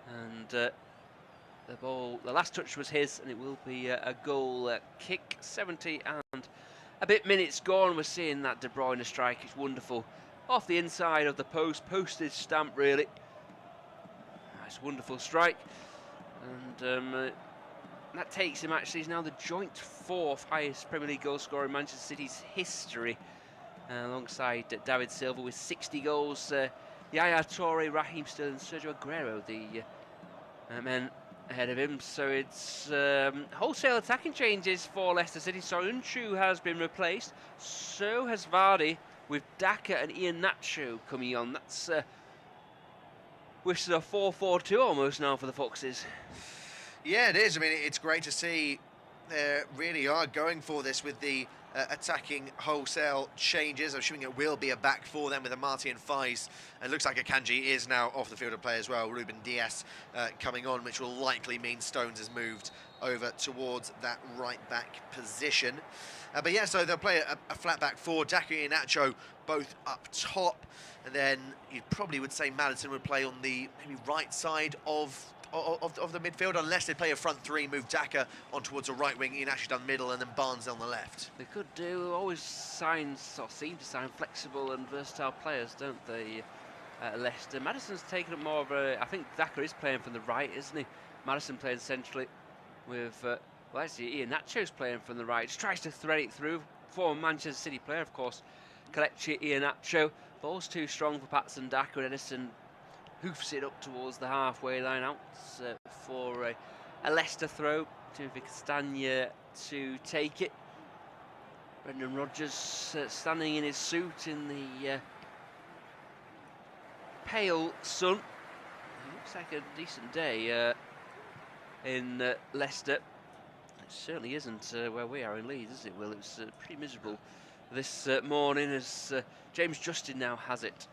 and the last touch was his, and it will be a goal kick. 70 and a bit minutes gone. We're seeing that De Bruyne strike. It's wonderful, off the inside of the post, postage stamp really. Nice, wonderful strike, and that takes him, actually, he's now the joint 4th highest Premier League goal scorer in Manchester City's history, alongside David Silva with 60 goals. Yaya Toure, Raheem Sterling, Sergio Aguero, the men ahead of him. So it's wholesale attacking changes for Leicester City. Soyuncu has been replaced, so has Vardy, with Daka and Ian Nacho coming on. That's which is a 4-4-2 almost now for the Foxes. Yeah, it is. I mean, it's great to see they really are going for this with the attacking wholesale changes. I'm assuming it will be a back four then with Amati and Faiz. It looks like Akanji is now off the field of play as well. Ruben Diaz coming on, which will likely mean Stones has moved over towards that right back position. But yeah, so they'll play a flat back four. Daka and Nacho both up top, and then you probably would say Madison would play on the maybe right side of the midfield, unless they play a front three, move Daka on towards the right wing, Ian Nacho down the middle, and then Barnes on the left. They could do, always signs, or seem to sign flexible and versatile players, don't they, Leicester? Madison's taken up more of a, I think Daka is playing from the right, isn't he? Madison playing centrally with, well actually Ian Nacho's playing from the right, just tries to thread it through, former Manchester City player of course, Kelechi Ian Nacho, ball's too strong for Patson. Daka and Edison hoofs it up towards the halfway line out for a Leicester throw. Timothy Castagna to take it. Brendan Rodgers standing in his suit in the pale sun. It looks like a decent day in Leicester. It certainly isn't where we are in Leeds, is it, Will? It was pretty miserable this morning as James Justin now has it.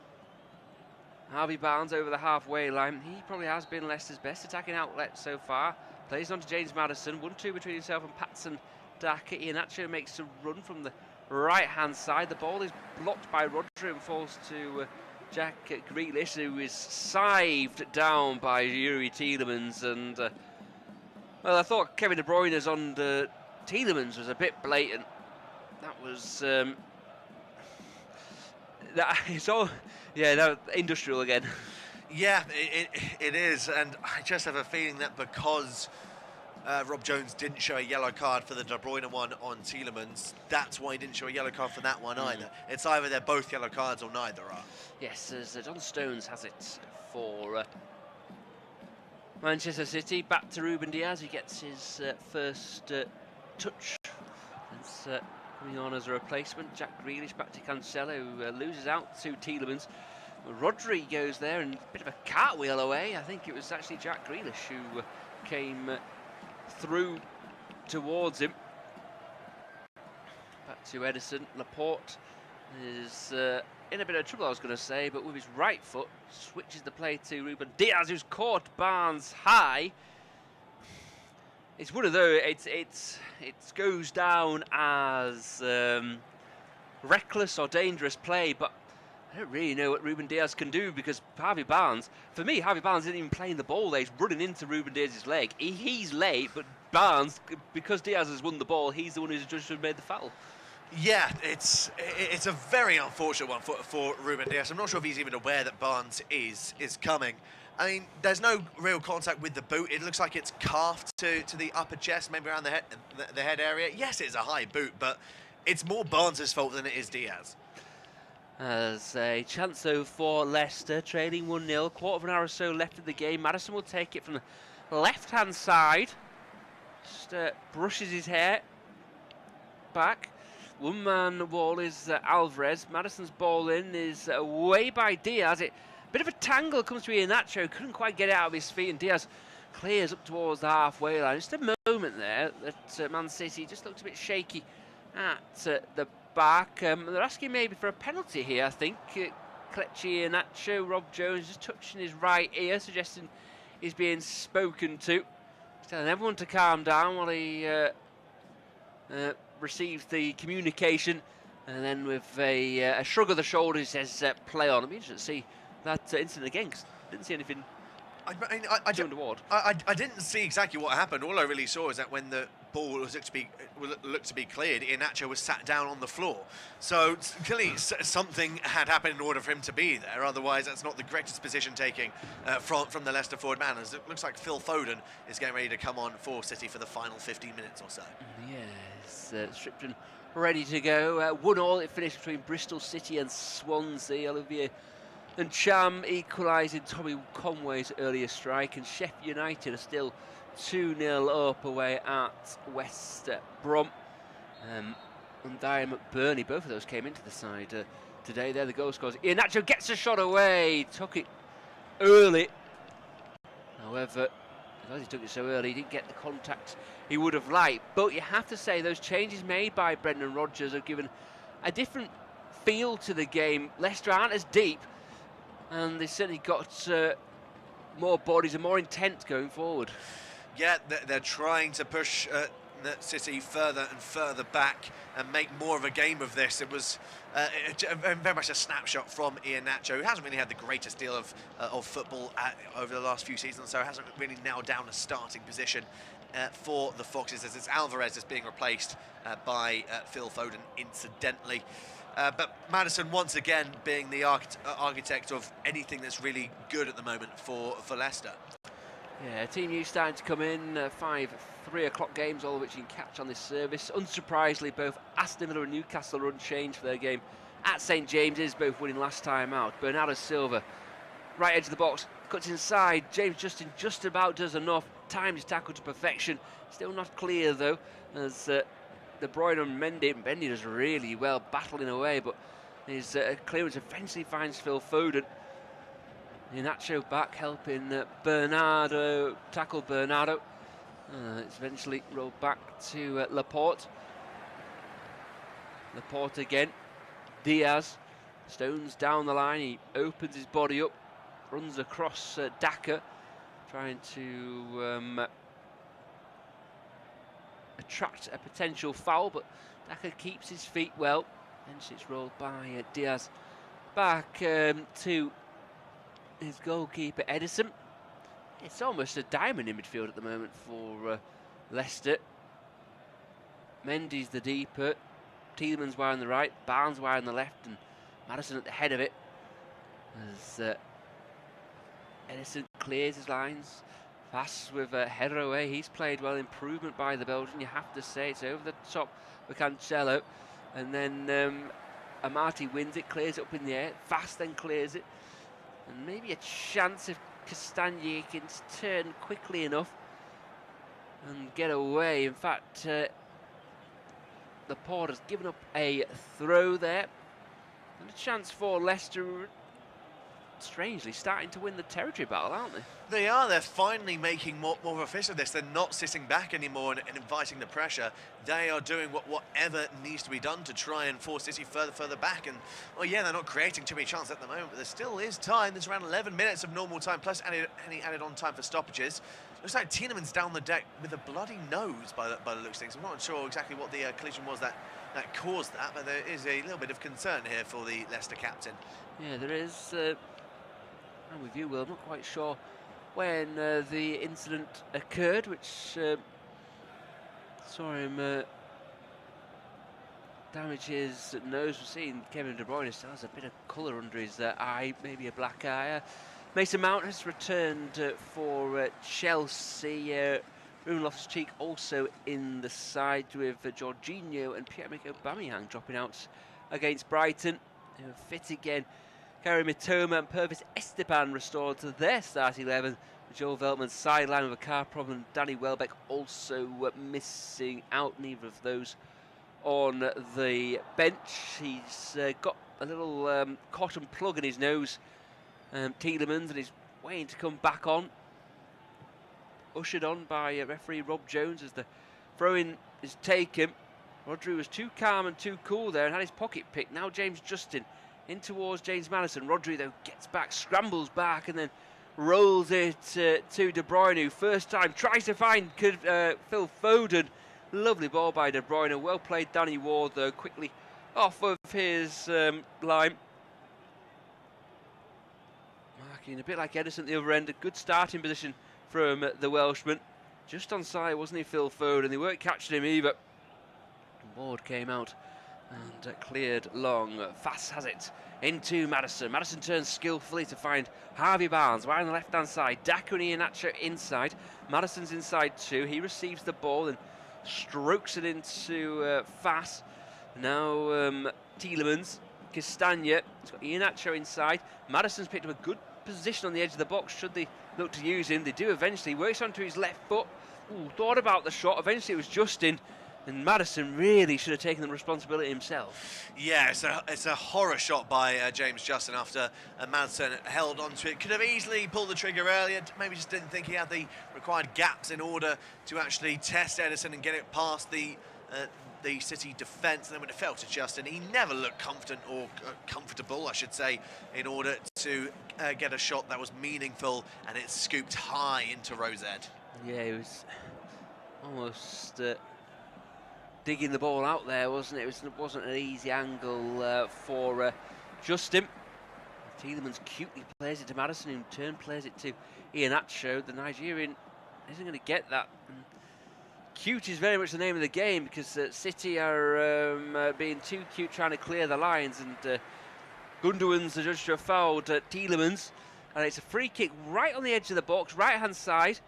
Harvey Barnes over the halfway line. He probably has been Leicester's best attacking outlet so far. Plays on to James Madison. 1-2 between himself and Patson Daka. Ian Nacho makes a run from the right-hand side. The ball is blocked by Rodri and falls to Jack Grealish, who is scythed down by Yuri Tielemans. And, well, I thought Kevin De Bruyne's on Tielemans was a bit blatant. That was... it's all, yeah, no, industrial again. Yeah, it is, and I just have a feeling that because Rob Jones didn't show a yellow card for the De Bruyne one on Tielemans, that's why he didn't show a yellow card for that one either. It's either they're both yellow cards or neither are. Yes, as John Stones has it for Manchester City. Back to Ruben Diaz, he gets his first touch. It's coming on as a replacement. Jack Grealish back to Cancelo, who loses out to Tielemans. Rodri goes there and a bit of a cartwheel away. I think it was actually Jack Grealish who came through towards him. Back to Edison. Laporte is in a bit of trouble, I was going to say, but with his right foot switches the play to Ruben Diaz, who's caught Barnes high. It's one of those. It goes down as reckless or dangerous play, but I don't really know what Ruben Diaz can do, because Harvey Barnes, for me, Harvey Barnes isn't even playing the ball there. He's running into Ruben Diaz's leg. He's late, but Barnes, because Diaz has won the ball, he's the one who's just made the foul. Yeah, it's a very unfortunate one for Ruben Diaz. I'm not sure if he's even aware that Barnes is coming. I mean, there's no real contact with the boot. It looks like it's calved to the upper chest, maybe around the head area. Yes, it's a high boot, but it's more Barnes' fault than it is Diaz. As a chance though for Leicester, trailing 1-0, quarter of an hour or so left of the game. Madison will take it from the left-hand side. Just brushes his hair back. One-man wall is Alvarez. Madison's ball in is away by Diaz. Bit of a tangle comes to Ian Nacho. Couldn't quite get it out of his feet, and Diaz clears up towards the halfway line. Just a moment there that Man City just looked a bit shaky at the back. They're asking maybe for a penalty here, I think. Kelechi Iheanacho, Rob Jones just touching his right ear, suggesting he's being spoken to. He's telling everyone to calm down while he receives the communication. And then with a shrug of the shoulders, he says, play on. I'll be interested to see that incident again, because I didn't see anything untoward. I didn't see exactly what happened. All I really saw is that when the ball was looked to be cleared, Iheanacho was sat down on the floor. So clearly something had happened in order for him to be there. Otherwise, that's not the greatest position taking from the Leicester forward man. As it looks like Phil Foden is getting ready to come on for City for the final 15 minutes or so. Yes, stripped and ready to go. 1-1 it finished between Bristol City and Swansea. Olivier and Cham equalising Tommy Conway's earlier strike, and Sheffield United are still 2-0 up away at West Brom. And Dyer McBurney, both of those came into the side today. There the goal scores. Iheanacho gets a shot away, took it early. However, because he took it so early, he didn't get the contact he would have liked. But you have to say those changes made by Brendan Rodgers have given a different feel to the game. Leicester aren't as deep, and they certainly got more bodies and more intent going forward. Yeah, they're trying to push City further and further back and make more of a game of this. It was very much a snapshot from Iheanacho, who hasn't really had the greatest deal of football over the last few seasons, so hasn't really nailed down a starting position for the Foxes, as it's Alvarez is being replaced by Phil Foden, incidentally. But Maddison, once again, being the architect of anything that's really good at the moment for Leicester. Yeah, team news starting to come in. 5 3 o'clock games, all of which you can catch on this service. Unsurprisingly, both Aston Villa and Newcastle are unchanged for their game at St James's, both winning last time out. Bernardo Silva, right edge of the box, cuts inside. James Justin just about does enough. Timed his tackle to perfection. Still not clear though, as De Bruyne and Mendy does really well, battling away, but his clearance eventually finds Phil Foden. Iheanacho back, helping Bernardo tackle Bernardo. It's eventually rolled back to Laporte. Laporte again. Diaz stones down the line. He opens his body up, runs across Daka, trying to attract a potential foul, but Daka keeps his feet well. And it's rolled by Diaz back to his goalkeeper Edison. It's almost a diamond in midfield at the moment for Leicester. Mendy's the deeper, Tielemans wide on the right, Barnes wide on the left, and Maddison at the head of it. As Edison clears his lines, fast with a header away. He's played well. Improvement by the Belgian, you have to say. It's over the top with Cancelo, and then Amati wins it, clears it up in the air, fast then clears it. And maybe a chance if Castagna can turn quickly enough and get away. In fact, Laporte has given up a throw there. And a chance for Leicester, strangely, starting to win the territory battle, aren't they? They are. They're finally making more of a fist of this. They're not sitting back anymore and inviting the pressure. They are doing whatever needs to be done to try and force City further back. And, well, yeah, they're not creating too many chances at the moment, but there still is time. There's around 11 minutes of normal time, plus any added on time for stoppages. Looks like Tielemans down the deck with a bloody nose by the looks of things. I'm not sure exactly what the collision was that caused that, but there is a little bit of concern here for the Leicester captain. Yeah, there is. I'm with you, Will. I'm not quite sure when the incident occurred, which saw him damage his nose. We've seen Kevin De Bruyne still has a bit of colour under his eye, maybe a black eye. Mason Mount has returned for Chelsea. Ruben Loftus-Cheek also in the side with Jorginho and Pierre-Emerick Aubameyang dropping out against Brighton. They were fit again. Karim Mitoma and Pervis Esteban restored to their starting 11. Joel Veltman's sideline with a car problem. Danny Welbeck also missing out. Neither of those on the bench. He's got a little cotton plug in his nose, Tielemans, and he's waiting to come back on. Ushered on by referee Rob Jones as the throw-in is taken. Rodri was too calm and too cool there and had his pocket picked. Now James Justin in towards James Maddison. Rodri, though, gets back, scrambles back, and then rolls it to De Bruyne, who first time tries to find Phil Foden. Lovely ball by De Bruyne. Well played Danny Ward, though, quickly off of his line. Marking a bit like Edison at the other end. A good starting position from the Welshman. Just on side, wasn't he, Phil Foden? They weren't catching him either. Ward came out and cleared long. Fast has it into Maddison. Maddison turns skillfully to find Harvey Barnes right on the left-hand side. Daka and Iheanacho inside. Maddison's inside too. He receives the ball and strokes it into Fass. Now Tielemans, Castagna. He's got Iheanacho inside. Maddison's picked up a good position on the edge of the box. Should they look to use him? They do eventually. Works onto his left foot. Ooh, thought about the shot. Eventually it was Justin. And Madison really should have taken the responsibility himself. Yeah, it's a horror shot by James Justin after Madsen held onto it. Could have easily pulled the trigger earlier, maybe just didn't think he had the required gaps in order to actually test Edison and get it past the City defence. And then when it fell to Justin, he never looked comfortable, I should say, in order to get a shot that was meaningful, and it scooped high into Rosette. Yeah, it was almost digging the ball out there, wasn't it? It wasn't an easy angle for Justin. Tielemans cutely plays it to Madison, who in turn plays it to Iheanacho. The Nigerian isn't going to get that. And cute is very much the name of the game, because City are being too cute trying to clear the lines, and Gundogan's adjudged to have fouled Tielemans, and it's a free kick right on the edge of the box, right hand side.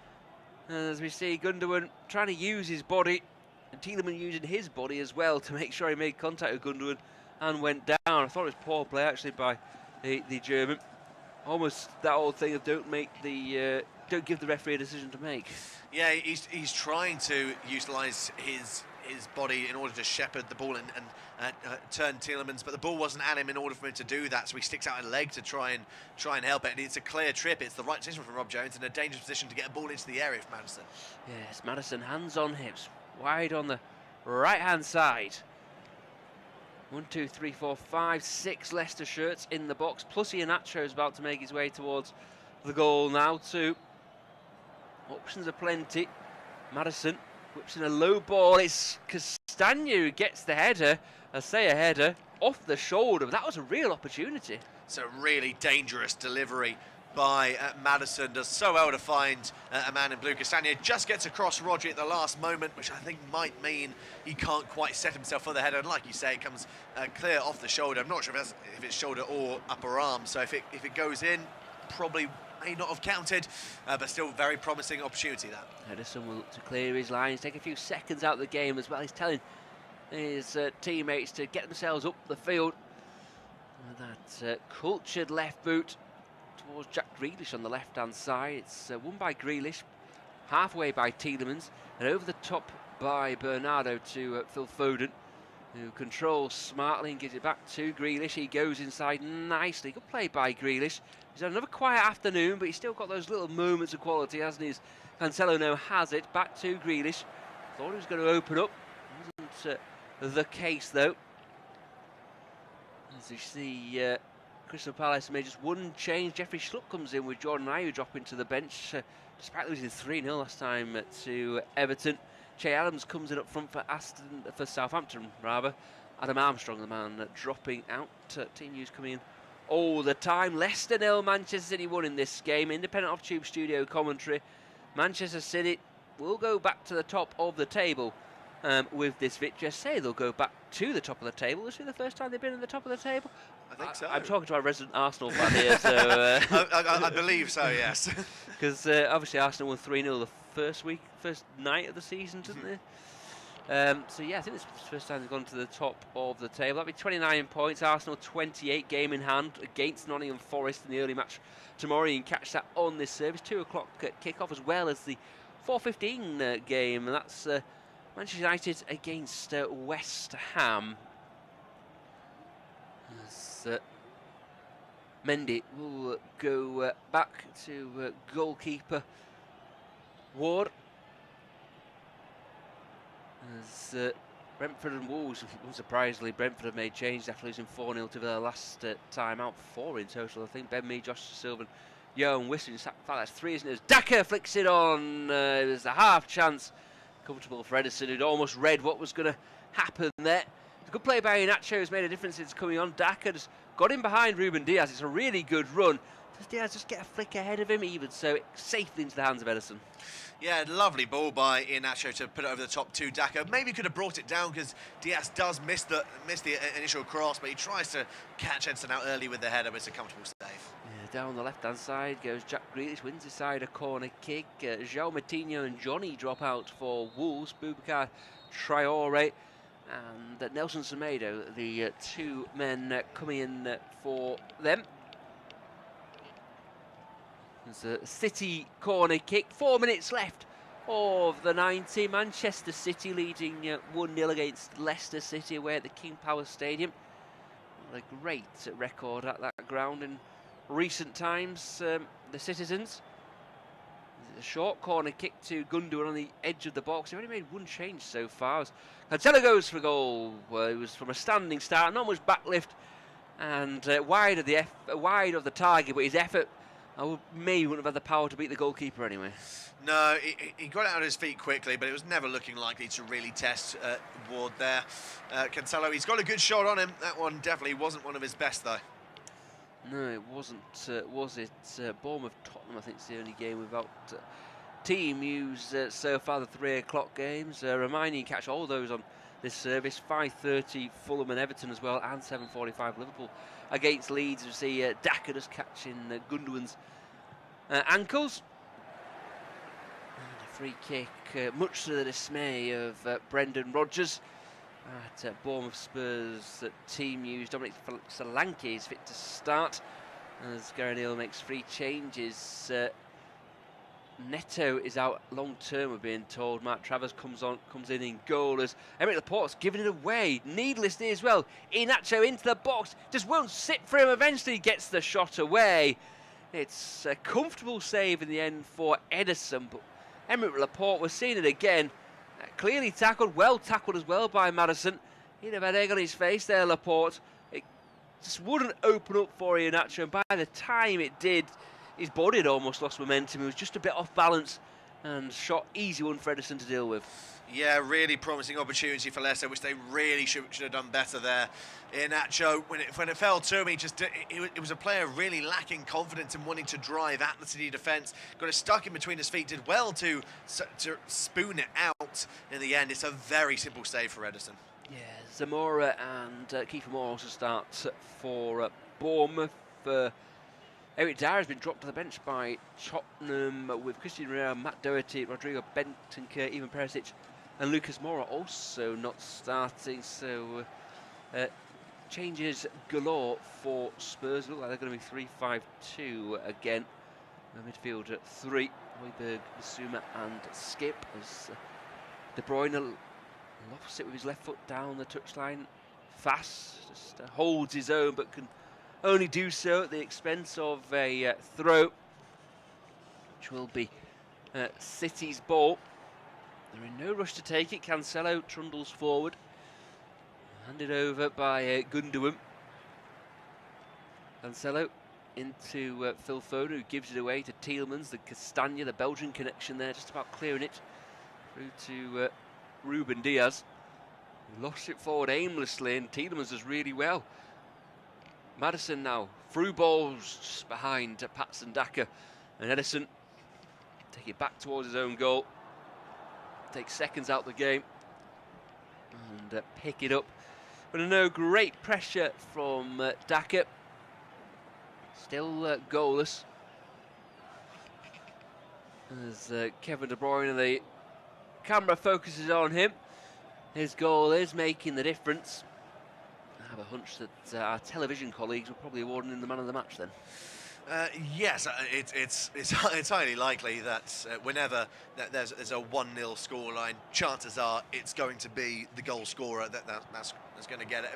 And as we see, Gundogan trying to use his body, and Tielemans using his body as well to make sure he made contact with Gundogan and went down. I thought it was poor play actually by the German. Almost that old thing of don't give the referee a decision to make. Yeah, he's trying to utilise his body in order to shepherd the ball and turn Tielemans, but the ball wasn't at him in order for him to do that, so he sticks out a leg to try and help it. And it's a clear trip. It's the right decision for Rob Jones, in a dangerous position to get a ball into the area for Madison. Yes, Madison hands on hips, wide on the right hand side. 1, 2, 3, 4, 5, 6 Leicester shirts in the box, plus Iheanacho is about to make his way towards the goal now too. Options are plenty. Madison whips in a low ball. It's Castagna who gets the header. I say a header off the shoulder, but that was a real opportunity. It's a really dangerous delivery by Madison. Does so well to find a man in blue. Castagna just gets across Rodri at the last moment, which I think might mean he can't quite set himself for the header. And like you say, it comes clear off the shoulder. I'm not sure if it's shoulder or upper arm. So if it goes in, probably may not have counted, but still very promising opportunity that. Edison will look to clear his lines, take a few seconds out of the game as well. He's telling his teammates to get themselves up the field. That cultured left boot towards Jack Grealish on the left-hand side. It's won by Grealish, halfway by Tielemans, and over the top by Bernardo to Phil Foden, who controls smartly and gives it back to Grealish. He goes inside nicely. Good play by Grealish. He's had another quiet afternoon, but he's still got those little moments of quality, hasn't he? Cancelo now has it. Back to Grealish. Thought he was going to open up. Wasn't the case, though. As you see, Crystal Palace made just one change. Jeffrey Schlupp comes in with Jordan Ayew dropping to the bench, despite losing 3-0 last time to Everton. Che Adams comes in up front for Southampton, rather. Adam Armstrong, the man, dropping out. Team news coming in all the time. Leicester 0, Manchester City 1 in this game. Independent off-tube studio commentary. Manchester City will go back to the top of the table with this victory. I say they'll go back to the top of the table. This is the first time they've been in the top of the table. I think so. I'm talking to our resident Arsenal fan here, so I believe so, yes. Because obviously Arsenal won 3-0 the first night of the season, didn't they? So yeah, I think this is the first time they've gone to the top of the table. That'll be 29 points. Arsenal 28, game in hand against Nottingham Forest in the early match tomorrow. You can catch that on this service. 2 o'clock kick-off, as well as the 4:15 game, and that's Manchester United against West Ham. As Mendy will go back to goalkeeper Ward. As Brentford and Wolves, unsurprisingly, Brentford have made changes after losing 4-0 to their last time out. 4 in total, I think. Ben Mee, Josh Silva, and Johan Wissam. In fact, that's 3, isn't it? As Daka flicks it on. It was a half chance. Comfortable for Edison, who'd almost read what was going to happen there. It's a good play by Iheanacho, who's made a difference since coming on. Daka just got in behind Ruben Diaz. It's a really good run. Does Diaz just get a flick ahead of him? Even so, safely into the hands of Edison. Yeah, lovely ball by Iheanacho to put it over the top to Daka. Maybe could have brought it down because Diaz does miss the initial cross, but he tries to catch Edson out early with the header, but it's a comfortable save. Yeah, down the left-hand side goes Jack Grealish, wins his side a corner kick. João Moutinho and Johnny drop out for Wolves. Boubacar Traoré and Nelson Semedo, the 2 men coming in for them. There's a City corner kick, 4 minutes left of the 90. Manchester City leading 1-0 against Leicester City away at the King Power Stadium. A great record at that ground in recent times. The citizens. A short corner kick to Gundogan on the edge of the box. He only made one change so far. Cancelo goes for a goal. It was from a standing start, not much backlift, and wide of the target. But his effort, maybe wouldn't have had the power to beat the goalkeeper anyway. No, he got it out of his feet quickly, but it was never looking likely to really test Ward there. Cancelo, he's got a good shot on him. That one definitely wasn't one of his best, though. No, it wasn't, was it? Bournemouth Tottenham, I think, is the only game without team use so far, the 3 o'clock games. Reminding you can catch all those on this service. 5:30 Fulham and Everton as well, and 7:45 Liverpool against Leeds. We see Daka just catching Gundogan's ankles. And a free kick, much to the dismay of Brendan Rodgers. At Bournemouth Spurs team use. Dominic Solanke is fit to start as Gary Neal makes 3 changes. Neto is out long term, we're being told. Mark Travers comes in goal as Emerick Laporte's giving it away needlessly as well. Iheanacho into the box, just won't sit for him. Eventually gets the shot away. It's a comfortable save in the end for Ederson, but Emerick Laporte, we're seeing it again. Clearly tackled, well tackled as well by Maddison. He'd have had egg on his face there, Laporte. It just wouldn't open up for Iheanacho, and by the time it did, his body had almost lost momentum. He was just a bit off balance and shot easy one for Ederson to deal with. Yeah, really promising opportunity for Leicester, which they really should have done better there. Iheanacho, when it fell to him, it was a player really lacking confidence and wanting to drive at the City defence. Got it stuck in between his feet, did well to spoon it out in the end. It's a very simple save for Ederson. Yeah, Zamora and Kiefer Moore also start for Bournemouth. Eric Dyer has been dropped to the bench by Tottenham with Christian Rivera, Matt Doherty, Rodrigo Bentancur, Ivan Perisic and Lucas Moura also not starting. So changes galore for Spurs. Look like they're going to be 3-5-2 again. Midfield at 3. Højbjerg, Bissouma and Skip as De Bruyne lofts it with his left foot down the touchline. Fast, just holds his own but can only do so at the expense of a throw, which will be City's ball. They're in no rush to take it. Cancelo trundles forward, handed over by Gundogan. Cancelo into Phil Foden, who gives it away to Tielemans. The Castagna, the Belgian connection there, just about clearing it through to Ruben Diaz. He lost it forward aimlessly, and Tielemans does really well. Maddison now, through balls just behind Patson Daka, and Ederson take it back towards his own goal. Takes seconds out the game and pick it up. But no great pressure from Daka. Still goalless. As Kevin De Bruyne, the camera focuses on him. His goal is making the difference. I have a hunch that our television colleagues will probably award him the man of the match then. Yes, it's highly likely that whenever there's a 1-0 scoreline, chances are it's going to be the goal scorer that's going to get it.